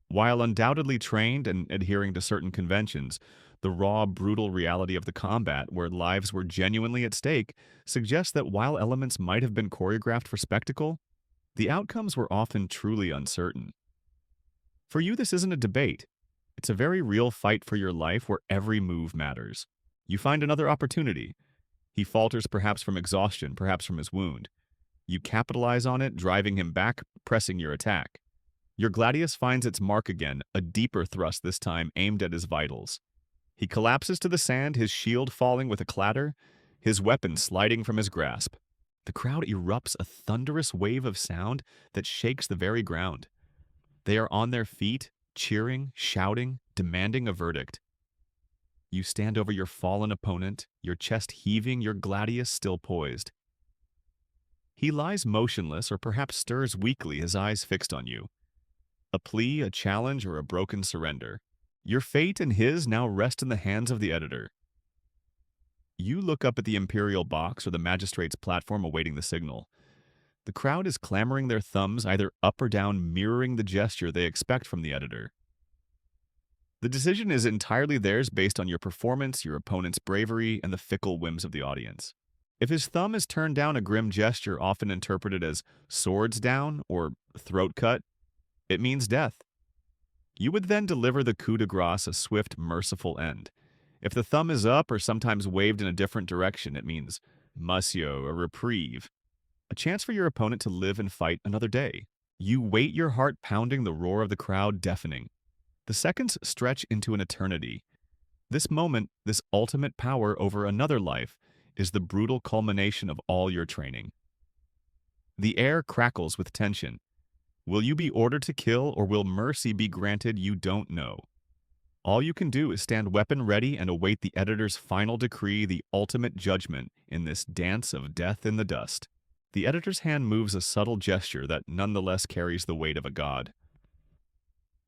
While undoubtedly trained and adhering to certain conventions, the raw, brutal reality of the combat, where lives were genuinely at stake, suggests that while elements might have been choreographed for spectacle, the outcomes were often truly uncertain. For you, this isn't a debate. It's a very real fight for your life where every move matters. You find another opportunity. He falters perhaps from exhaustion, perhaps from his wound. You capitalize on it, driving him back, pressing your attack. Your gladius finds its mark again, a deeper thrust this time aimed at his vitals. He collapses to the sand, his shield falling with a clatter, his weapon sliding from his grasp. The crowd erupts a thunderous wave of sound that shakes the very ground. They are on their feet, cheering, shouting, demanding a verdict. You stand over your fallen opponent, your chest heaving, your gladius still poised. He lies motionless or perhaps stirs weakly, his eyes fixed on you. A plea, a challenge, or a broken surrender. Your fate and his now rest in the hands of the editor. You look up at the imperial box or the magistrate's platform awaiting the signal. The crowd is clamoring their thumbs either up or down, mirroring the gesture they expect from the editor. The decision is entirely theirs based on your performance, your opponent's bravery, and the fickle whims of the audience. If his thumb is turned down, a grim gesture often interpreted as swords down or throat cut, it means death. You would then deliver the coup de grace, a swift, merciful end. If the thumb is up or sometimes waved in a different direction, it means Monsieur, a reprieve, a chance for your opponent to live and fight another day. You wait, your heart pounding, the roar of the crowd deafening. The seconds stretch into an eternity. This moment, this ultimate power over another life, is the brutal culmination of all your training. The air crackles with tension. Will you be ordered to kill, or will mercy be granted? You don't know. All you can do is stand weapon ready and await the editor's final decree, the ultimate judgment in this dance of death in the dust. The editor's hand moves, a subtle gesture that nonetheless carries the weight of a god.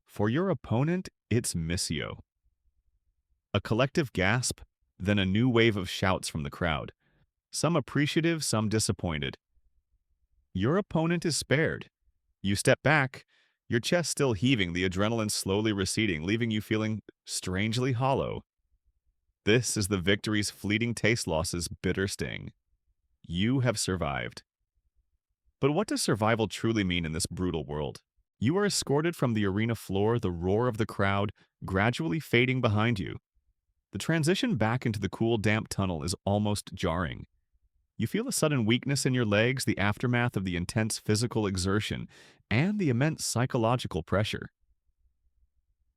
For your opponent, it's missio. A collective gasp, then a new wave of shouts from the crowd. Some appreciative, some disappointed. Your opponent is spared. You step back, your chest still heaving, the adrenaline slowly receding, leaving you feeling strangely hollow. This is the victory's fleeting taste loss's bitter sting. You have survived. But what does survival truly mean in this brutal world? You are escorted from the arena floor, the roar of the crowd gradually fading behind you. The transition back into the cool, damp tunnel is almost jarring. You feel a sudden weakness in your legs, the aftermath of the intense physical exertion, and the immense psychological pressure.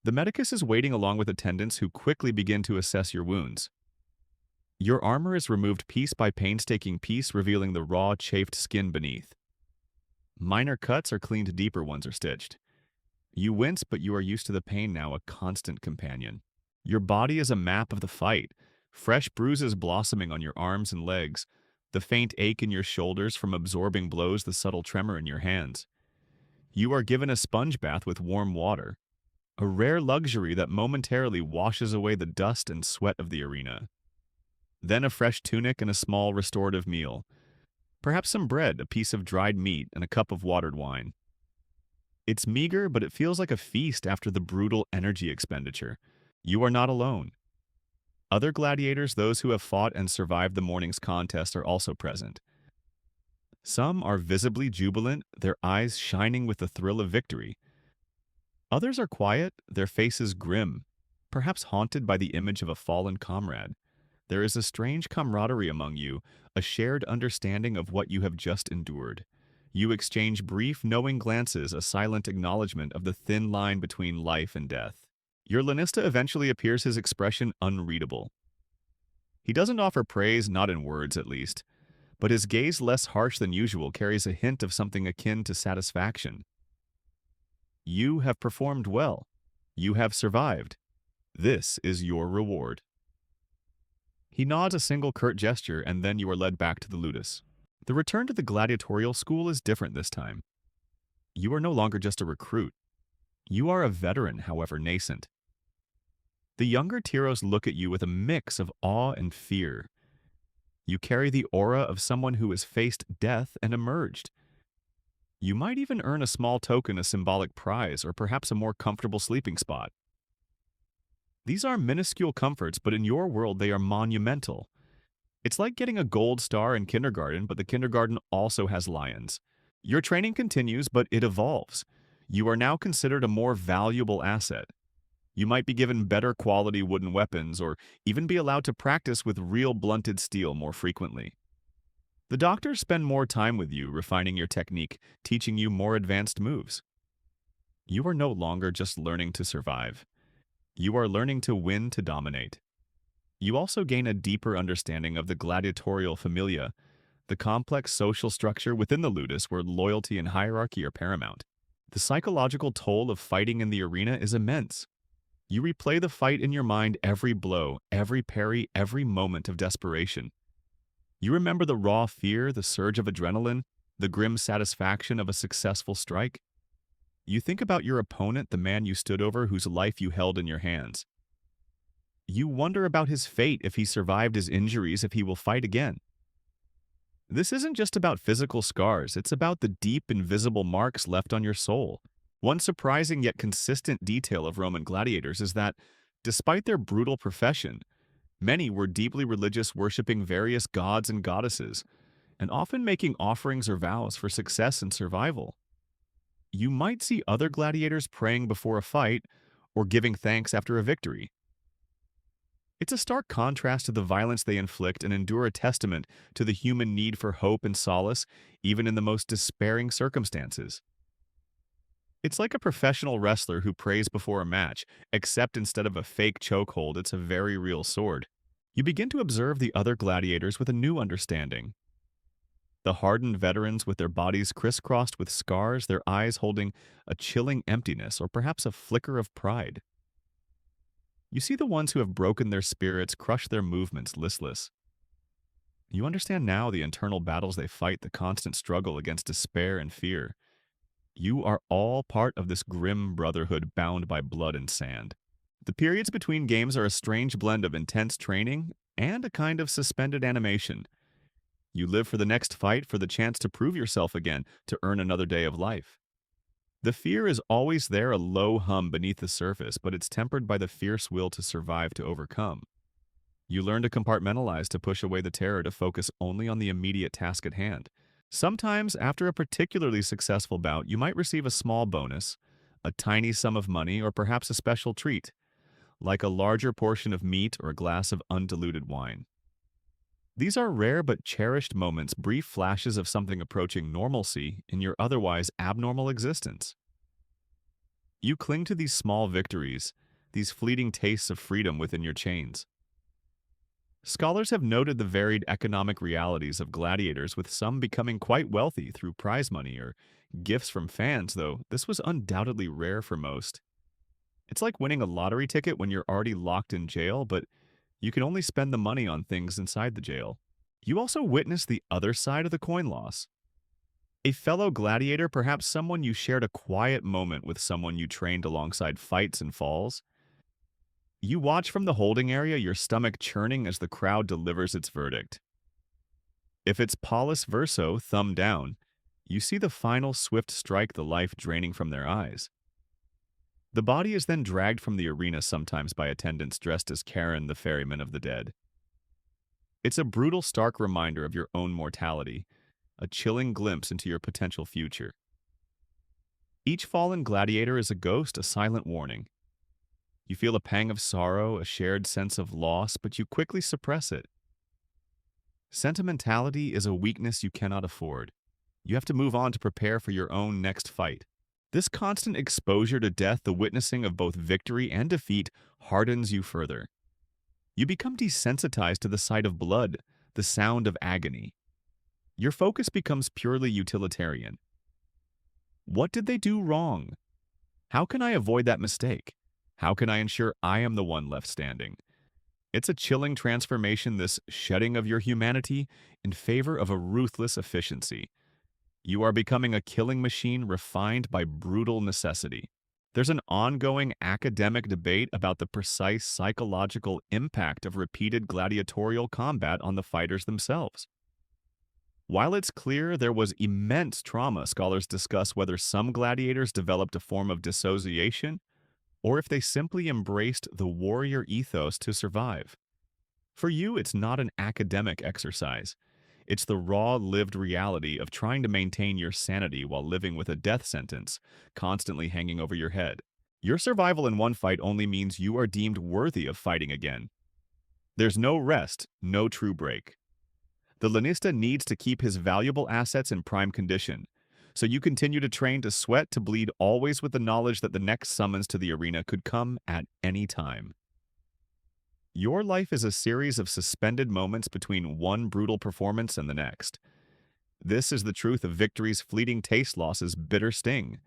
The medicus is waiting along with attendants who quickly begin to assess your wounds. Your armor is removed piece by painstaking piece, revealing the raw, chafed skin beneath. Minor cuts are cleaned, deeper ones are stitched. You wince, but you are used to the pain now, a constant companion. Your body is a map of the fight, fresh bruises blossoming on your arms and legs, the faint ache in your shoulders from absorbing blows, the subtle tremor in your hands. You are given a sponge bath with warm water, a rare luxury that momentarily washes away the dust and sweat of the arena. Then a fresh tunic and a small restorative meal. Perhaps some bread, a piece of dried meat, and a cup of watered wine. It's meager, but it feels like a feast after the brutal energy expenditure. You are not alone. Other gladiators, those who have fought and survived the morning's contest, are also present. Some are visibly jubilant, their eyes shining with the thrill of victory. Others are quiet, their faces grim, perhaps haunted by the image of a fallen comrade. There is a strange camaraderie among you, a shared understanding of what you have just endured. You exchange brief, knowing glances, a silent acknowledgement of the thin line between life and death. Your lanista eventually appears, his expression unreadable. He doesn't offer praise, not in words at least, but his gaze, less harsh than usual, carries a hint of something akin to satisfaction. You have performed well. You have survived. This is your reward. He nods, a single curt gesture, and then you are led back to the ludus. The return to the gladiatorial school is different this time. You are no longer just a recruit. You are a veteran, however nascent. The younger Tyros look at you with a mix of awe and fear. You carry the aura of someone who has faced death and emerged. You might even earn a small token, a symbolic prize, or perhaps a more comfortable sleeping spot. These are minuscule comforts, but in your world they are monumental. It's like getting a gold star in kindergarten, but the kindergarten also has lions. Your training continues, but it evolves. You are now considered a more valuable asset. You might be given better quality wooden weapons or even be allowed to practice with real blunted steel more frequently. The doctors spend more time with you, refining your technique, teaching you more advanced moves. You are no longer just learning to survive. You are learning to win to dominate. You also gain a deeper understanding of the gladiatorial familia, the complex social structure within the ludus where loyalty and hierarchy are paramount. The psychological toll of fighting in the arena is immense. You replay the fight in your mind, every blow, every parry, every moment of desperation. You remember the raw fear, the surge of adrenaline, the grim satisfaction of a successful strike. You think about your opponent, the man you stood over, whose life you held in your hands. You wonder about his fate, if he survived his injuries, if he will fight again. This isn't just about physical scars, it's about the deep, invisible marks left on your soul. One surprising yet consistent detail of Roman gladiators is that, despite their brutal profession, many were deeply religious, worshiping various gods and goddesses, and often making offerings or vows for success and survival. You might see other gladiators praying before a fight or giving thanks after a victory. It's a stark contrast to the violence they inflict and endure, a testament to the human need for hope and solace, even in the most despairing circumstances. It's like a professional wrestler who prays before a match, except instead of a fake chokehold, it's a very real sword. You begin to observe the other gladiators with a new understanding. The hardened veterans with their bodies crisscrossed with scars, their eyes holding a chilling emptiness or perhaps a flicker of pride. You see the ones who have broken their spirits, crushed their movements, listless. You understand now the internal battles they fight, the constant struggle against despair and fear. You are all part of this grim brotherhood bound by blood and sand. The periods between games are a strange blend of intense training and a kind of suspended animation. You live for the next fight, for the chance to prove yourself again, to earn another day of life. The fear is always there, a low hum beneath the surface, but it's tempered by the fierce will to survive, to overcome. You learn to compartmentalize, to push away the terror, to focus only on the immediate task at hand. Sometimes, after a particularly successful bout, you might receive a small bonus, a tiny sum of money, or perhaps a special treat, like a larger portion of meat or a glass of undiluted wine. These are rare but cherished moments, brief flashes of something approaching normalcy in your otherwise abnormal existence. You cling to these small victories, these fleeting tastes of freedom within your chains. Scholars have noted the varied economic realities of gladiators, with some becoming quite wealthy through prize money or gifts from fans, though this was undoubtedly rare for most. It's like winning a lottery ticket when you're already locked in jail, but you can only spend the money on things inside the jail. You also witness the other side of the coin loss. A fellow gladiator, perhaps someone you shared a quiet moment with, someone you trained alongside, fights and falls. You watch from the holding area, your stomach churning as the crowd delivers its verdict. If it's Paulus Verso, thumb down, you see the final swift strike, the life draining from their eyes. The body is then dragged from the arena, sometimes by attendants dressed as Charon, the ferryman of the dead. It's a brutal, stark reminder of your own mortality, a chilling glimpse into your potential future. Each fallen gladiator is a ghost, a silent warning. You feel a pang of sorrow, a shared sense of loss, but you quickly suppress it. Sentimentality is a weakness you cannot afford. You have to move on to prepare for your own next fight. This constant exposure to death, the witnessing of both victory and defeat, hardens you further. You become desensitized to the sight of blood, the sound of agony. Your focus becomes purely utilitarian. What did they do wrong? How can I avoid that mistake? How can I ensure I am the one left standing? It's a chilling transformation, this shedding of your humanity in favor of a ruthless efficiency. You are becoming a killing machine refined by brutal necessity. There's an ongoing academic debate about the precise psychological impact of repeated gladiatorial combat on the fighters themselves. While it's clear there was immense trauma, scholars discuss whether some gladiators developed a form of dissociation or if they simply embraced the warrior ethos to survive. For you, it's not an academic exercise. It's the raw, lived reality of trying to maintain your sanity while living with a death sentence constantly hanging over your head. Your survival in one fight only means you are deemed worthy of fighting again. There's no rest, no true break. The lanista needs to keep his valuable assets in prime condition, so you continue to train to sweat to bleed, always with the knowledge that the next summons to the arena could come at any time. Your life is a series of suspended moments between one brutal performance and the next. This is the truth of victory's fleeting taste, loss's bitter sting.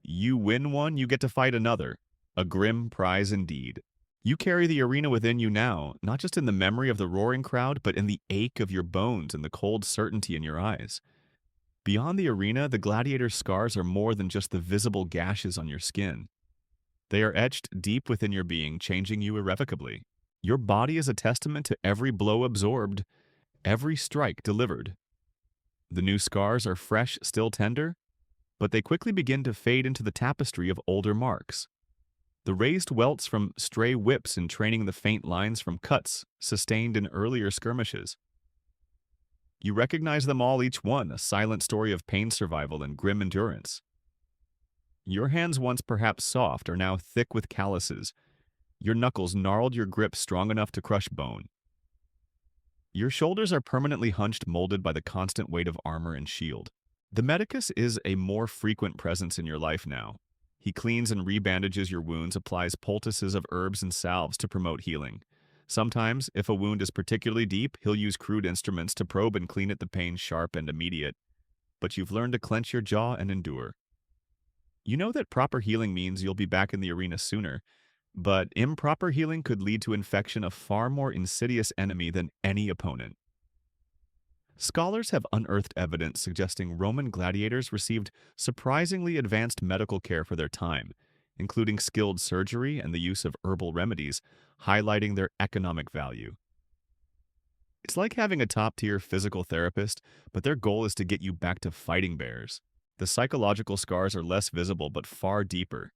You win one, you get to fight another. A grim prize indeed. You carry the arena within you now, not just in the memory of the roaring crowd, but in the ache of your bones and the cold certainty in your eyes. Beyond the arena, the gladiator's scars are more than just the visible gashes on your skin. They are etched deep within your being, changing you irrevocably. Your body is a testament to every blow absorbed, every strike delivered. The new scars are fresh, still tender, but they quickly begin to fade into the tapestry of older marks. The raised welts from stray whips in training, the faint lines from cuts sustained in earlier skirmishes. You recognize them all, each one, a silent story of pain survival and grim endurance. Your hands, once perhaps soft, are now thick with calluses. Your knuckles gnarled, your grip strong enough to crush bone. Your shoulders are permanently hunched, molded by the constant weight of armor and shield. The medicus is a more frequent presence in your life now. He cleans and rebandages your wounds, applies poultices of herbs and salves to promote healing. Sometimes, if a wound is particularly deep, he'll use crude instruments to probe and clean it, the pain sharp and immediate. But you've learned to clench your jaw and endure. You know that proper healing means you'll be back in the arena sooner, but improper healing could lead to infection, a far more insidious enemy than any opponent. Scholars have unearthed evidence suggesting Roman gladiators received surprisingly advanced medical care for their time, including skilled surgery and the use of herbal remedies, highlighting their economic value. It's like having a top-tier physical therapist, but their goal is to get you back to fighting bears. The psychological scars are less visible but far deeper.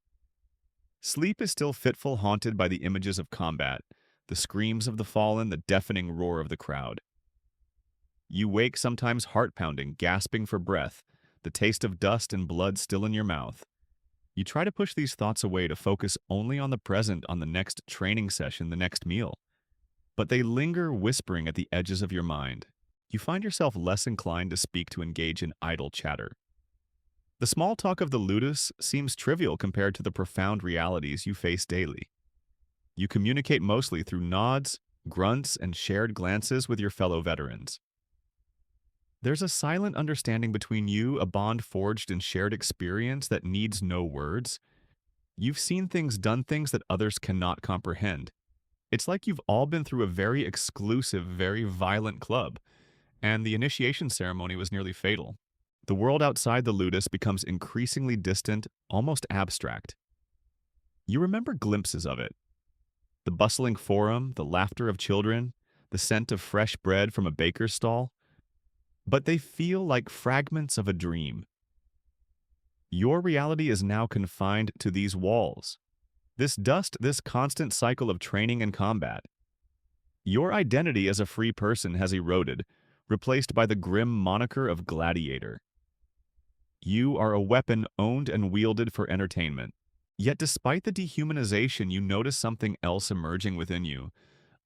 Sleep is still fitful, haunted by the images of combat, the screams of the fallen, the deafening roar of the crowd. You wake sometimes heart-pounding, gasping for breath, the taste of dust and blood still in your mouth. You try to push these thoughts away to focus only on the present, on the next training session, the next meal. But they linger, whispering at the edges of your mind. You find yourself less inclined to speak, to engage in idle chatter. The small talk of the ludus seems trivial compared to the profound realities you face daily. You communicate mostly through nods, grunts, and shared glances with your fellow veterans. There's a silent understanding between you, a bond forged in shared experience that needs no words. You've seen things, done things that others cannot comprehend. It's like you've all been through a very exclusive, very violent club, and the initiation ceremony was nearly fatal. The world outside the ludus becomes increasingly distant, almost abstract. You remember glimpses of it. The bustling forum, the laughter of children, the scent of fresh bread from a baker's stall. But they feel like fragments of a dream. Your reality is now confined to these walls, this dust, this constant cycle of training and combat. Your identity as a free person has eroded, replaced by the grim moniker of Gladiator. You are a weapon owned and wielded for entertainment. Yet despite the dehumanization, you notice something else emerging within you,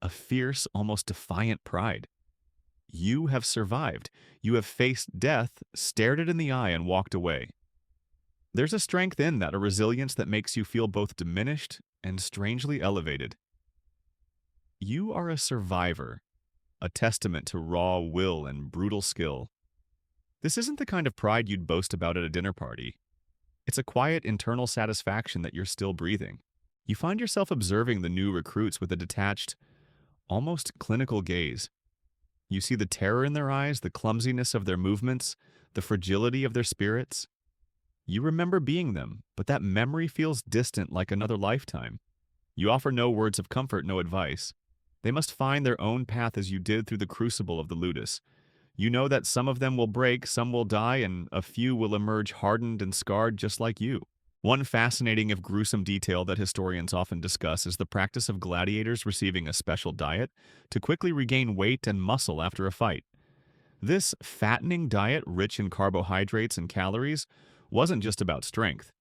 a fierce, almost defiant pride. You have survived. You have faced death, stared it in the eye, and walked away. There's a strength in that, a resilience that makes you feel both diminished and strangely elevated. You are a survivor, a testament to raw will and brutal skill. This isn't the kind of pride you'd boast about at a dinner party. It's a quiet internal satisfaction that you're still breathing. You find yourself observing the new recruits with a detached, almost clinical gaze. You see the terror in their eyes, the clumsiness of their movements, the fragility of their spirits. You remember being them, but that memory feels distant, like another lifetime. You offer no words of comfort, no advice. They must find their own path as you did through the crucible of the ludus. You know that some of them will break, some will die, and a few will emerge hardened and scarred just like you. One fascinating if gruesome detail that historians often discuss is the practice of gladiators receiving a special diet to quickly regain weight and muscle after a fight. This fattening diet, rich in carbohydrates and calories, wasn't just about strength.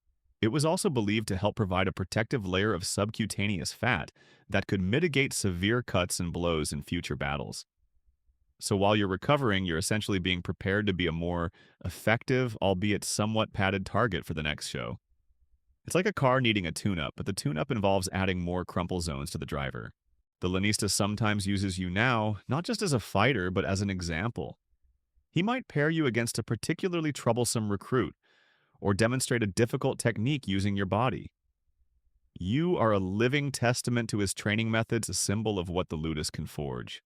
It was also believed to help provide a protective layer of subcutaneous fat that could mitigate severe cuts and blows in future battles. So while you're recovering, you're essentially being prepared to be a more effective, albeit somewhat padded target for the next show. It's like a car needing a tune-up, but the tune-up involves adding more crumple zones to the driver. The Lanista sometimes uses you now, not just as a fighter, but as an example. He might pair you against a particularly troublesome recruit, or demonstrate a difficult technique using your body. You are a living testament to his training methods, a symbol of what the ludus can forge.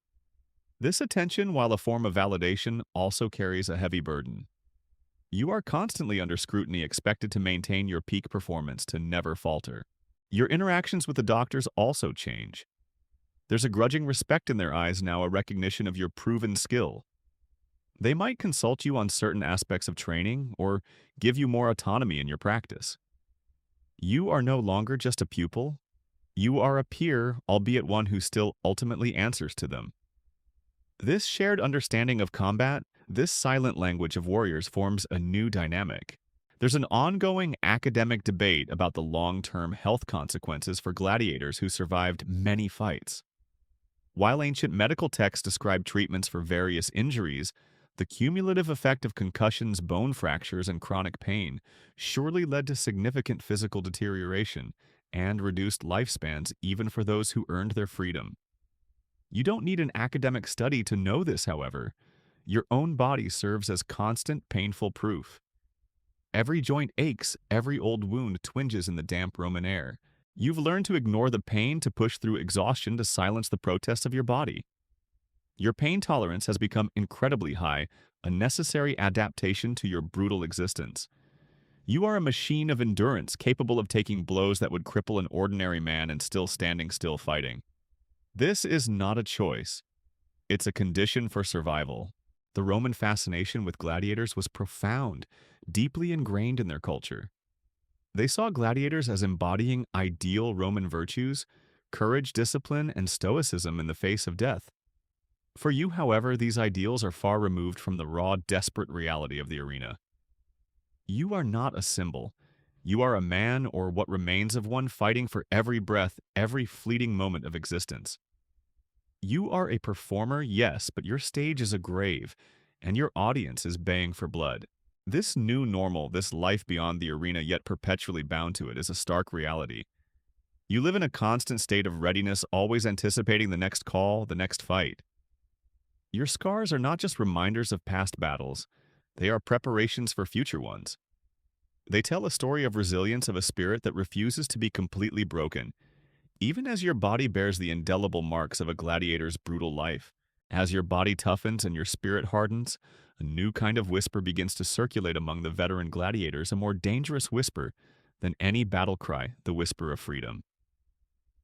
This attention, while a form of validation, also carries a heavy burden. You are constantly under scrutiny, expected to maintain your peak performance, to never falter. Your interactions with the doctors also change. There's a grudging respect in their eyes now, a recognition of your proven skill. They might consult you on certain aspects of training or give you more autonomy in your practice. You are no longer just a pupil. You are a peer, albeit one who still ultimately answers to them. This shared understanding of combat, this silent language of warriors, forms a new dynamic. There's an ongoing academic debate about the long-term health consequences for gladiators who survived many fights. While ancient medical texts describe treatments for various injuries, the cumulative effect of concussions, bone fractures, and chronic pain surely led to significant physical deterioration and reduced lifespans even for those who earned their freedom. You don't need an academic study to know this, however. Your own body serves as constant, painful proof. Every joint aches, every old wound twinges in the damp Roman air. You've learned to ignore the pain, to push through exhaustion, to silence the protests of your body. Your pain tolerance has become incredibly high, a necessary adaptation to your brutal existence. You are a machine of endurance, capable of taking blows that would cripple an ordinary man and still standing still fighting. This is not a choice. It's a condition for survival. The Roman fascination with gladiators was profound, deeply ingrained in their culture. They saw gladiators as embodying ideal Roman virtues, courage, discipline, and stoicism in the face of death. For you, however, these ideals are far removed from the raw, desperate reality of the arena. You are not a symbol. You are a man, or what remains of one, fighting for every breath, every fleeting moment of existence. You are a performer, yes, but your stage is a grave, and your audience is baying for blood. This new normal, this life beyond the arena yet perpetually bound to it, is a stark reality. You live in a constant state of readiness, always anticipating the next call, the next fight. Your scars are not just reminders of past battles, they are preparations for future ones. They tell a story of resilience, of a spirit that refuses to be completely broken, even as your body bears the indelible marks of a gladiator's brutal life. As your body toughens and your spirit hardens, a new kind of whisper begins to circulate among the veteran gladiators, a more dangerous whisper than any battle cry, the whisper of freedom.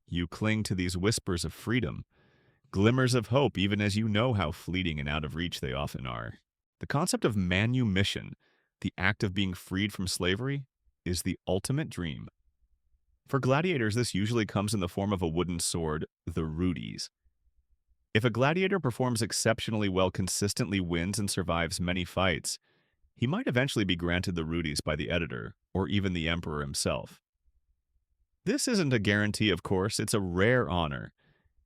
You cling to these whispers of freedom, glimmers of hope, even as you know how fleeting and out of reach they often are. The concept of manumission, the act of being freed from slavery, is the ultimate dream. For gladiators, this usually comes in the form of a wooden sword, the rudis. If a gladiator performs exceptionally well, consistently wins, and survives many fights, he might eventually be granted the rudis by the editor, or even the emperor himself. This isn't a guarantee, of course, it's a rare honor,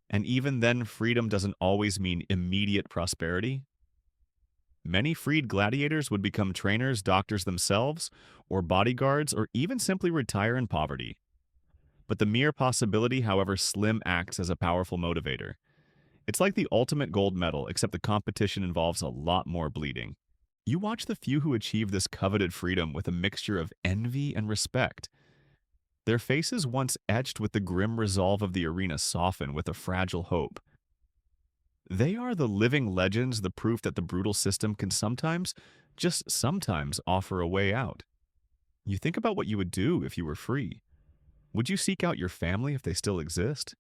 and even then, freedom doesn't always mean immediate prosperity. Many freed gladiators would become trainers, doctors themselves, or bodyguards, or even simply retire in poverty. But the mere possibility, however slim, acts as a powerful motivator. It's like the ultimate gold medal, except the competition involves a lot more bleeding. You watch the few who achieve this coveted freedom with a mixture of envy and respect. Their faces, once etched with the grim resolve of the arena, soften with a fragile hope. They are the living legends, the proof that the brutal system can sometimes, just sometimes, offer a way out. You think about what you would do if you were free. Would you seek out your family if they still exist?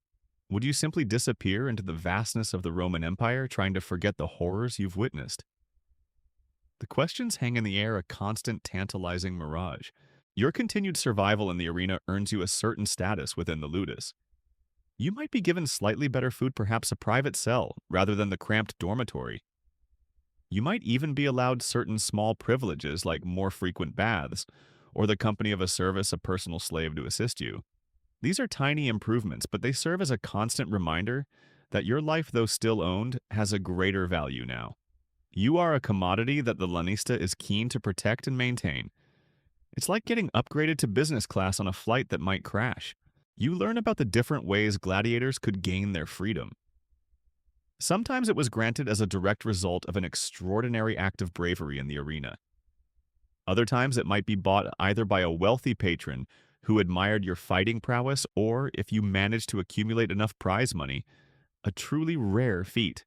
Would you simply disappear into the vastness of the Roman Empire, trying to forget the horrors you've witnessed? The questions hang in the air, a constant, tantalizing mirage. Your continued survival in the arena earns you a certain status within the ludus. You might be given slightly better food, perhaps a private cell, rather than the cramped dormitory. You might even be allowed certain small privileges like more frequent baths, or the company of a personal slave to assist you. These are tiny improvements, but they serve as a constant reminder that your life, though still owned, has a greater value now. You are a commodity that the Lanista is keen to protect and maintain. It's like getting upgraded to business class on a flight that might crash. You learn about the different ways gladiators could gain their freedom. Sometimes it was granted as a direct result of an extraordinary act of bravery in the arena. Other times it might be bought either by a wealthy patron who admired your fighting prowess, or, if you managed to accumulate enough prize money, a truly rare feat.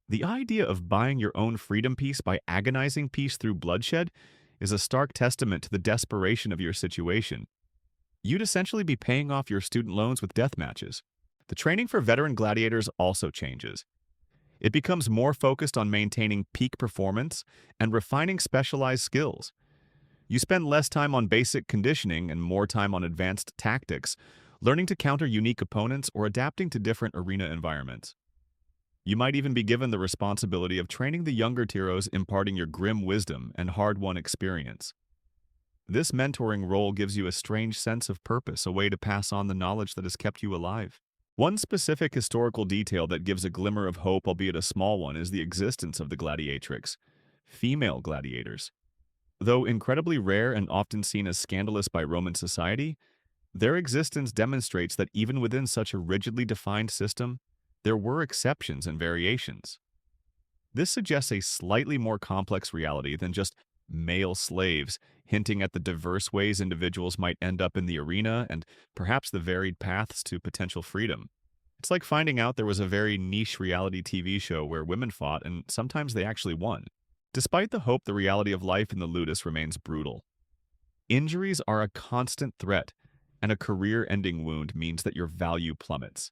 The idea of buying your own freedom piece by agonizing peace through bloodshed is a stark testament to the desperation of your situation. You'd essentially be paying off your student loans with death matches. The training for veteran gladiators also changes. It becomes more focused on maintaining peak performance and refining specialized skills. You spend less time on basic conditioning and more time on advanced tactics, learning to counter unique opponents or adapting to different arena environments. You might even be given the responsibility of training the younger Tiros, imparting your grim wisdom and hard-won experience. This mentoring role gives you a strange sense of purpose, a way to pass on the knowledge that has kept you alive. One specific historical detail that gives a glimmer of hope, albeit a small one, is the existence of the gladiatrix, female gladiators. Though incredibly rare and often seen as scandalous by Roman society, their existence demonstrates that even within such a rigidly defined system, there were exceptions and variations. This suggests a slightly more complex reality than just male slaves, hinting at the diverse ways individuals might end up in the arena and perhaps the varied paths to potential freedom. It's like finding out there was a very niche reality TV show where women fought and sometimes they actually won. Despite the hope, the reality of life in the ludus remains brutal. Injuries are a constant threat, and a career-ending wound means that your value plummets.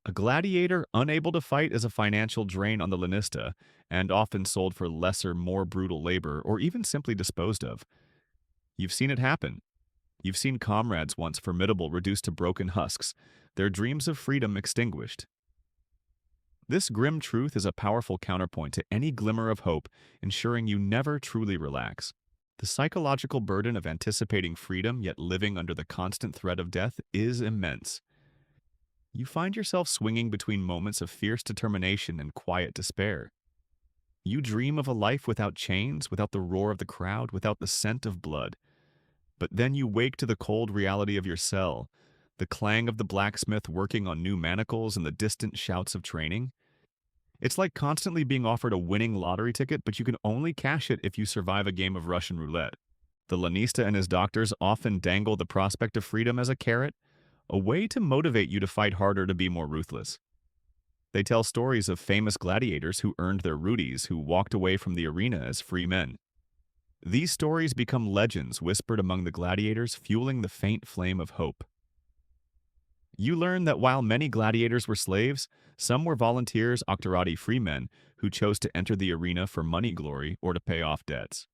A gladiator unable to fight is a financial drain on the Lanista, and often sold for lesser, more brutal labor, or even simply disposed of. You've seen it happen. You've seen comrades once formidable reduced to broken husks, their dreams of freedom extinguished. This grim truth is a powerful counterpoint to any glimmer of hope, ensuring you never truly relax. The psychological burden of anticipating freedom yet living under the constant threat of death is immense. You find yourself swinging between moments of fierce determination and quiet despair. You dream of a life without chains, without the roar of the crowd, without the scent of blood. But then you wake to the cold reality of your cell, the clang of the blacksmith working on new manacles and the distant shouts of training. It's like constantly being offered a winning lottery ticket, but you can only cash it if you survive a game of Russian roulette. The Lanista and his doctors often dangle the prospect of freedom as a carrot, a way to motivate you to fight harder, to be more ruthless. They tell stories of famous gladiators who earned their rudies, who walked away from the arena as free men. These stories become legends whispered among the gladiators, fueling the faint flame of hope. You learn that while many gladiators were slaves, some were volunteers, octorati freemen, who chose to enter the arena for money glory or to pay off debts.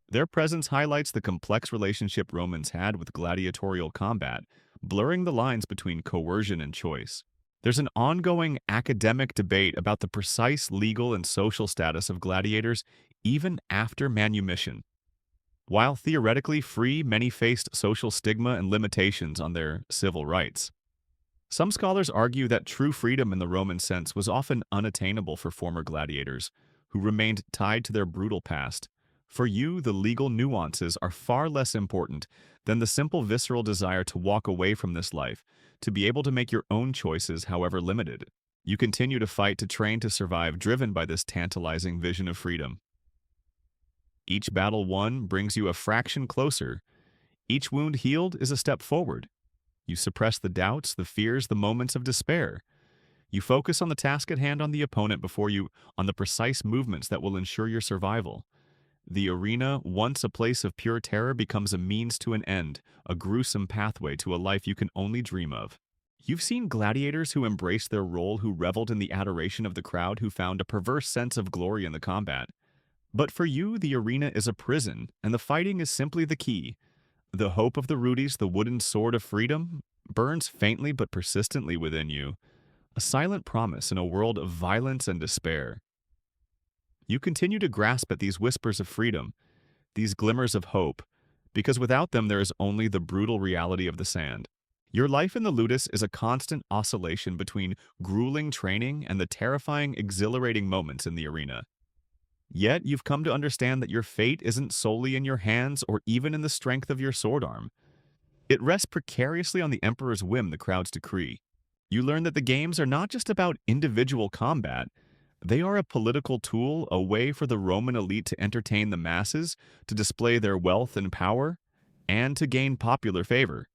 Their presence highlights the complex relationship Romans had with gladiatorial combat, blurring the lines between coercion and choice. There's an ongoing academic debate about the precise legal and social status of gladiators even after manumission. While theoretically free, many faced social stigma and limitations on their civil rights. Some scholars argue that true freedom in the Roman sense was often unattainable for former gladiators, who remained tied to their brutal past. For you, the legal nuances are far less important than the simple visceral desire to walk away from this life, to be able to make your own choices, however limited. You continue to fight, to train, to survive, driven by this tantalizing vision of freedom. Each battle won brings you a fraction closer. Each wound healed is a step forward. You suppress the doubts, the fears, the moments of despair. You focus on the task at hand, on the opponent before you, on the precise movements that will ensure your survival. The arena, once a place of pure terror, becomes a means to an end, a gruesome pathway to a life you can only dream of. You've seen gladiators who embraced their role, who reveled in the adoration of the crowd, who found a perverse sense of glory in the combat. But for you, the arena is a prison, and the fighting is simply the key. The hope of the Rudies, the wooden sword of freedom, burns faintly but persistently within you, a silent promise in a world of violence and despair. You continue to grasp at these whispers of freedom, these glimmers of hope, because without them there is only the brutal reality of the sand. Your life in the Ludus is a constant oscillation between grueling training and the terrifying, exhilarating moments in the arena. Yet you've come to understand that your fate isn't solely in your hands or even in the strength of your sword arm. It rests precariously on the Emperor's whim, the crowd's decree. You learn that the games are not just about individual combat, they are a political tool, a way for the Roman elite to entertain the masses, to display their wealth and power, and to gain popular favor.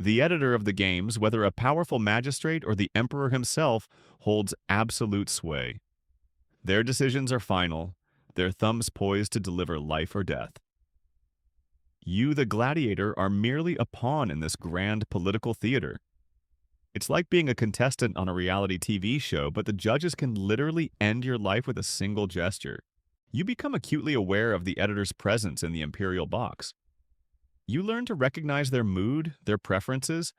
The editor of the games, whether a powerful magistrate or the emperor himself, holds absolute sway. Their decisions are final, their thumbs poised to deliver life or death. You, the gladiator, are merely a pawn in this grand political theater. It's like being a contestant on a reality TV show, but the judges can literally end your life with a single gesture. You become acutely aware of the editor's presence in the imperial box. You learn to recognize their mood, their preferences.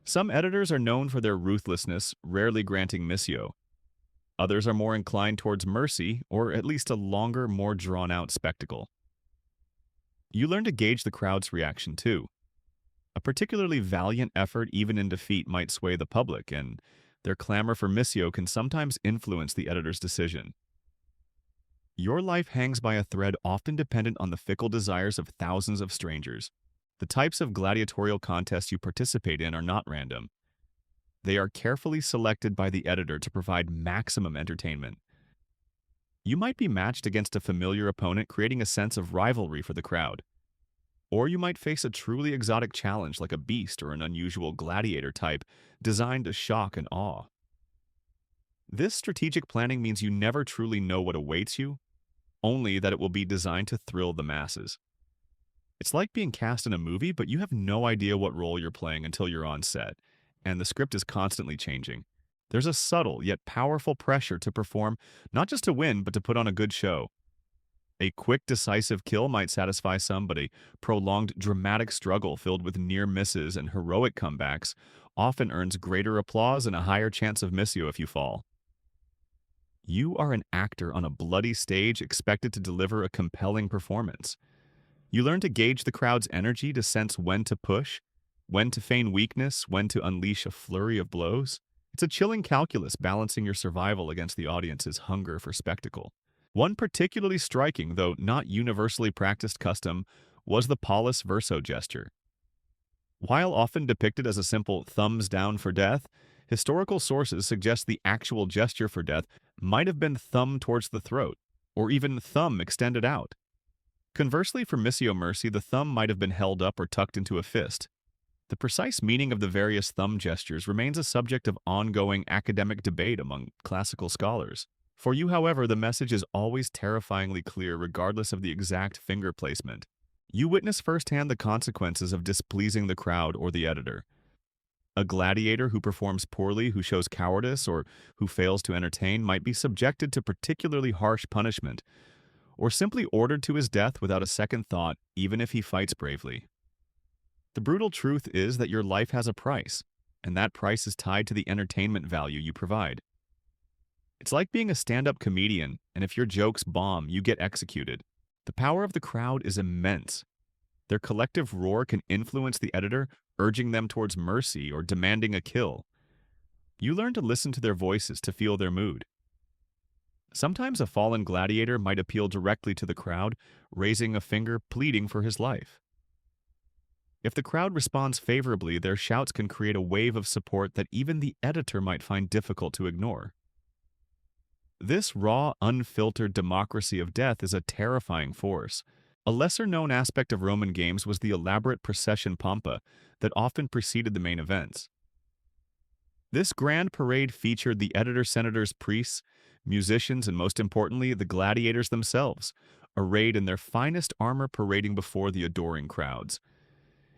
Some editors are known for their ruthlessness, rarely granting missio. Others are more inclined towards mercy, or at least a longer, more drawn-out spectacle. You learn to gauge the crowd's reaction too. A particularly valiant effort, even in defeat, might sway the public, and their clamor for missio can sometimes influence the editor's decision. Your life hangs by a thread often dependent on the fickle desires of thousands of strangers. The types of gladiatorial contests you participate in are not random. They are carefully selected by the editor to provide maximum entertainment. You might be matched against a familiar opponent, creating a sense of rivalry for the crowd. Or you might face a truly exotic challenge like a beast or an unusual gladiator type designed to shock and awe. This strategic planning means you never truly know what awaits you, only that it will be designed to thrill the masses. It's like being cast in a movie, but you have no idea what role you're playing until you're on set, and the script is constantly changing. There's a subtle yet powerful pressure to perform, not just to win, but to put on a good show. A quick, decisive kill might satisfy some, but a prolonged, dramatic struggle filled with near misses and heroic comebacks often earns greater applause and a higher chance of missio if you fall. You are an actor on a bloody stage expected to deliver a compelling performance. You learn to gauge the crowd's energy, to sense when to push, when to feign weakness, when to unleash a flurry of blows. It's a chilling calculus, balancing your survival against the audience's hunger for spectacle. One particularly striking, though not universally practiced custom, was the pollis verso gesture. While often depicted as a simple thumbs down for death, historical sources suggest the actual gesture for death might have been thumb towards the throat, or even thumb extended out. Conversely, for missio mercy, the thumb might have been held up or tucked into a fist. The precise meaning of the various thumb gestures remains a subject of ongoing academic debate among classical scholars. For you, however, the message is always terrifyingly clear regardless of the exact finger placement. You witness firsthand the consequences of displeasing the crowd or the editor. A gladiator who performs poorly, who shows cowardice, or who fails to entertain might be subjected to particularly harsh punishment, or simply ordered to his death without a second thought, even if he fights bravely. The brutal truth is that your life has a price, and that price is tied to the entertainment value you provide. It's like being a stand-up comedian, and if your jokes bomb, you get executed. The power of the crowd is immense. Their collective roar can influence the editor, urging them towards mercy or demanding a kill. You learn to listen to their voices, to feel their mood. Sometimes a fallen gladiator might appeal directly to the crowd, raising a finger, pleading for his life. If the crowd responds favorably, their shouts can create a wave of support that even the editor might find difficult to ignore. This raw, unfiltered democracy of death is a terrifying force. A lesser-known aspect of Roman games was the elaborate procession pompa that often preceded the main events. This grand parade featured the editor, senators, priests, musicians, and most importantly, the gladiators themselves, arrayed in their finest armor parading before the adoring crowds.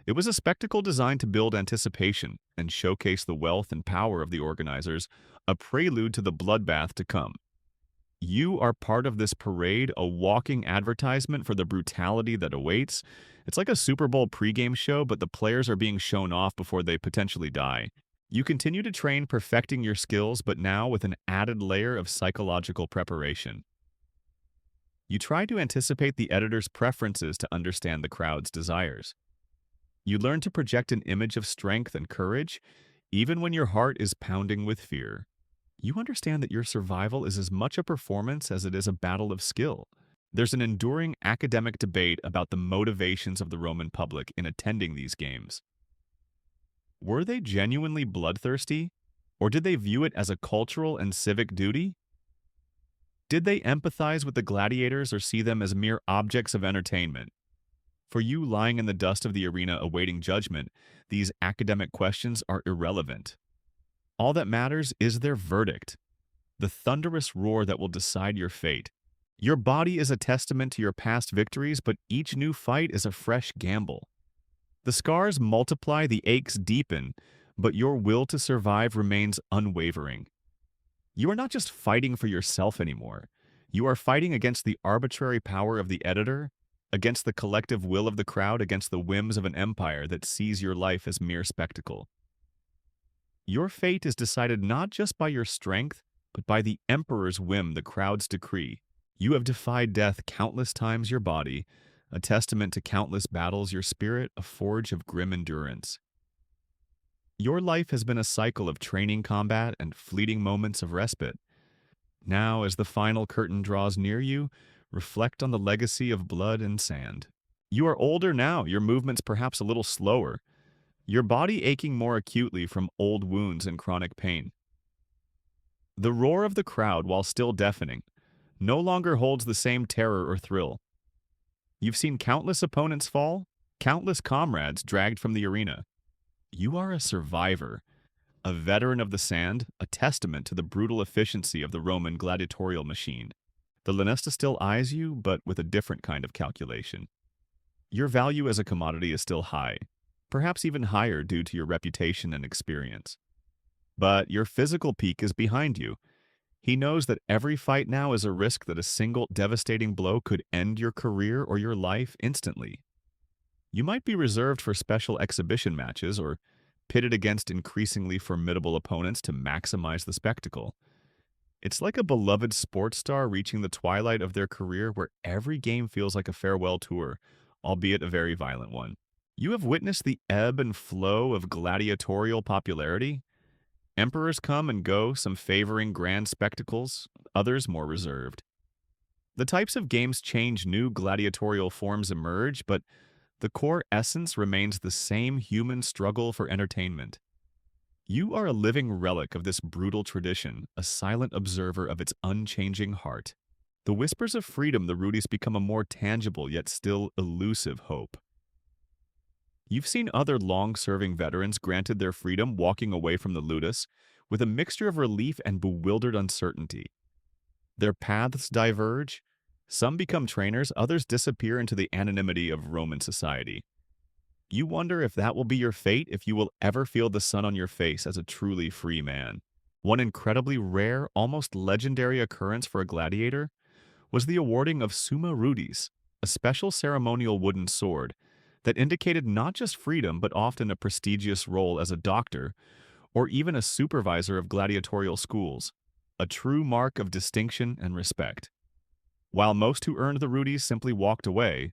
It was a spectacle designed to build anticipation and showcase the wealth and power of the organizers, a prelude to the bloodbath to come. You are part of this parade, a walking advertisement for the brutality that awaits. It's like a Super Bowl pregame show, but the players are being shown off before they potentially die. You continue to train, perfecting your skills, but now with an added layer of psychological preparation. You try to anticipate the editor's preferences to understand the crowd's desires. You learn to project an image of strength and courage, even when your heart is pounding with fear. You understand that your survival is as much a performance as it is a battle of skill. There's an enduring academic debate about the motivations of the Roman public in attending these games. Were they genuinely bloodthirsty, or did they view it as a cultural and civic duty? Did they empathize with the gladiators or see them as mere objects of entertainment? For you lying in the dust of the arena awaiting judgment, these academic questions are irrelevant. All that matters is their verdict, the thunderous roar that will decide your fate. Your body is a testament to your past victories, but each new fight is a fresh gamble. The scars multiply, the aches deepen, but your will to survive remains unwavering. You are not just fighting for yourself anymore. You are fighting against the arbitrary power of the editor, against the collective will of the crowd, against the whims of an empire that sees your life as mere spectacle. Your fate is decided not just by your strength, but by the emperor's whim, the crowd's decree. You have defied death countless times your body, a testament to countless battles your spirit, a forge of grim endurance. Your life has been a cycle of training combat and fleeting moments of respite. Now, as the final curtain draws near you, reflect on the legacy of blood and sand. You are older now, your movements perhaps a little slower, your body aching more acutely from old wounds and chronic pain. The roar of the crowd, while still deafening, no longer holds the same terror or thrill. You've seen countless opponents fall, countless comrades dragged from the arena. You are a survivor, a veteran of the sand, a testament to the brutal efficiency of the Roman gladiatorial machine. The Lanesta still eyes you, but with a different kind of calculation. Your value as a commodity is still high, perhaps even higher due to your reputation and experience. But your physical peak is behind you. He knows that every fight now is a risk that a single devastating blow could end your career or your life instantly. You might be reserved for special exhibition matches or pitted against increasingly formidable opponents to maximize the spectacle. It's like a beloved sports star reaching the twilight of their career where every game feels like a farewell tour, albeit a very violent one. You have witnessed the ebb and flow of gladiatorial popularity. Emperors come and go, some favoring grand spectacles, others more reserved. The types of games change, new gladiatorial forms emerge, but the core essence remains the same human struggle for entertainment. You are a living relic of this brutal tradition, a silent observer of its unchanging heart. The whispers of freedom, the Rudis, become a more tangible yet still elusive hope. You've seen other long-serving veterans granted their freedom walking away from the ludus with a mixture of relief and bewildered uncertainty. Their paths diverge. Some become trainers, others disappear into the anonymity of Roman society. You wonder if that will be your fate, if you will ever feel the sun on your face as a truly free man. One incredibly rare, almost legendary occurrence for a gladiator was the awarding of summa rudis, a special ceremonial wooden sword that indicated not just freedom but often a prestigious role as a doctor or even a supervisor of gladiatorial schools, a true mark of distinction and respect. While most who earned the rudis simply walked away,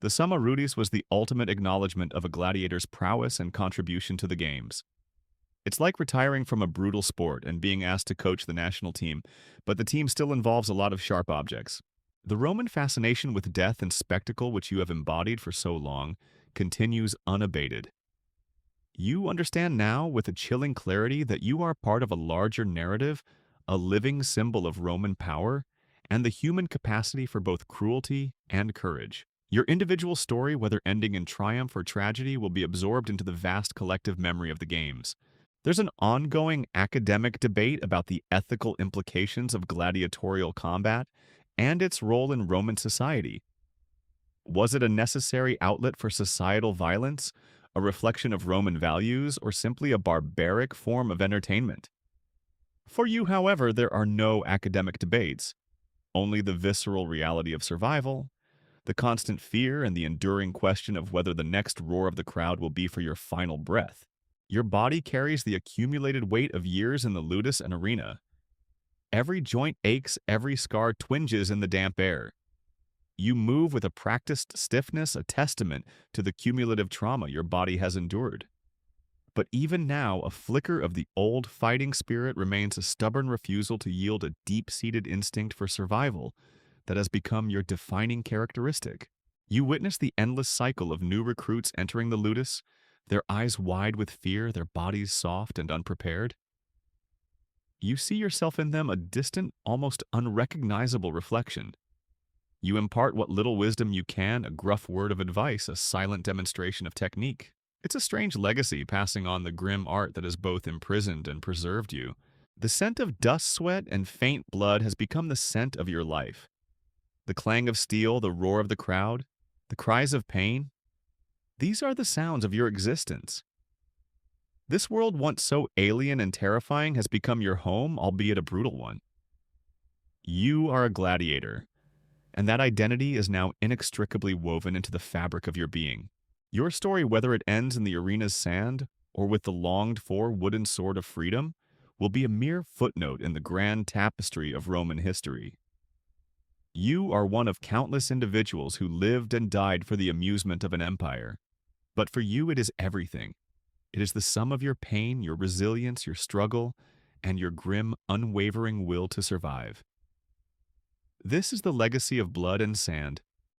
the summa rudis was the ultimate acknowledgement of a gladiator's prowess and contribution to the games. It's like retiring from a brutal sport and being asked to coach the national team, but the team still involves a lot of sharp objects. The Roman fascination with death and spectacle which you have embodied for so long continues unabated. You understand now with a chilling clarity that you are part of a larger narrative, a living symbol of Roman power, and the human capacity for both cruelty and courage. Your individual story, whether ending in triumph or tragedy, will be absorbed into the vast collective memory of the games. There's an ongoing academic debate about the ethical implications of gladiatorial combat and its role in Roman society. Was it a necessary outlet for societal violence, a reflection of Roman values, or simply a barbaric form of entertainment? For you, however, there are no academic debates, only the visceral reality of survival, the constant fear, and the enduring question of whether the next roar of the crowd will be for your final breath. Your body carries the accumulated weight of years in the ludus and arena. Every joint aches, every scar twinges in the damp air. You move with a practiced stiffness, a testament to the cumulative trauma your body has endured. But even now, a flicker of the old fighting spirit remains, a stubborn refusal to yield, a deep-seated instinct for survival that has become your defining characteristic. You witness the endless cycle of new recruits entering the ludus, their eyes wide with fear, their bodies soft and unprepared. You see yourself in them, a distant, almost unrecognizable reflection. You impart what little wisdom you can, a gruff word of advice, a silent demonstration of technique. It's a strange legacy, passing on the grim art that has both imprisoned and preserved you. The scent of dust, sweat, and faint blood has become the scent of your life. The clang of steel, the roar of the crowd, the cries of pain, these are the sounds of your existence. This world, once so alien and terrifying, has become your home, albeit a brutal one. You are a gladiator, and that identity is now inextricably woven into the fabric of your being. Your story, whether it ends in the arena's sand or with the longed-for wooden sword of freedom, will be a mere footnote in the grand tapestry of Roman history. You are one of countless individuals who lived and died for the amusement of an empire. But for you, it is everything. It is the sum of your pain, your resilience, your struggle, and your grim, unwavering will to survive. This is the legacy of blood and sand,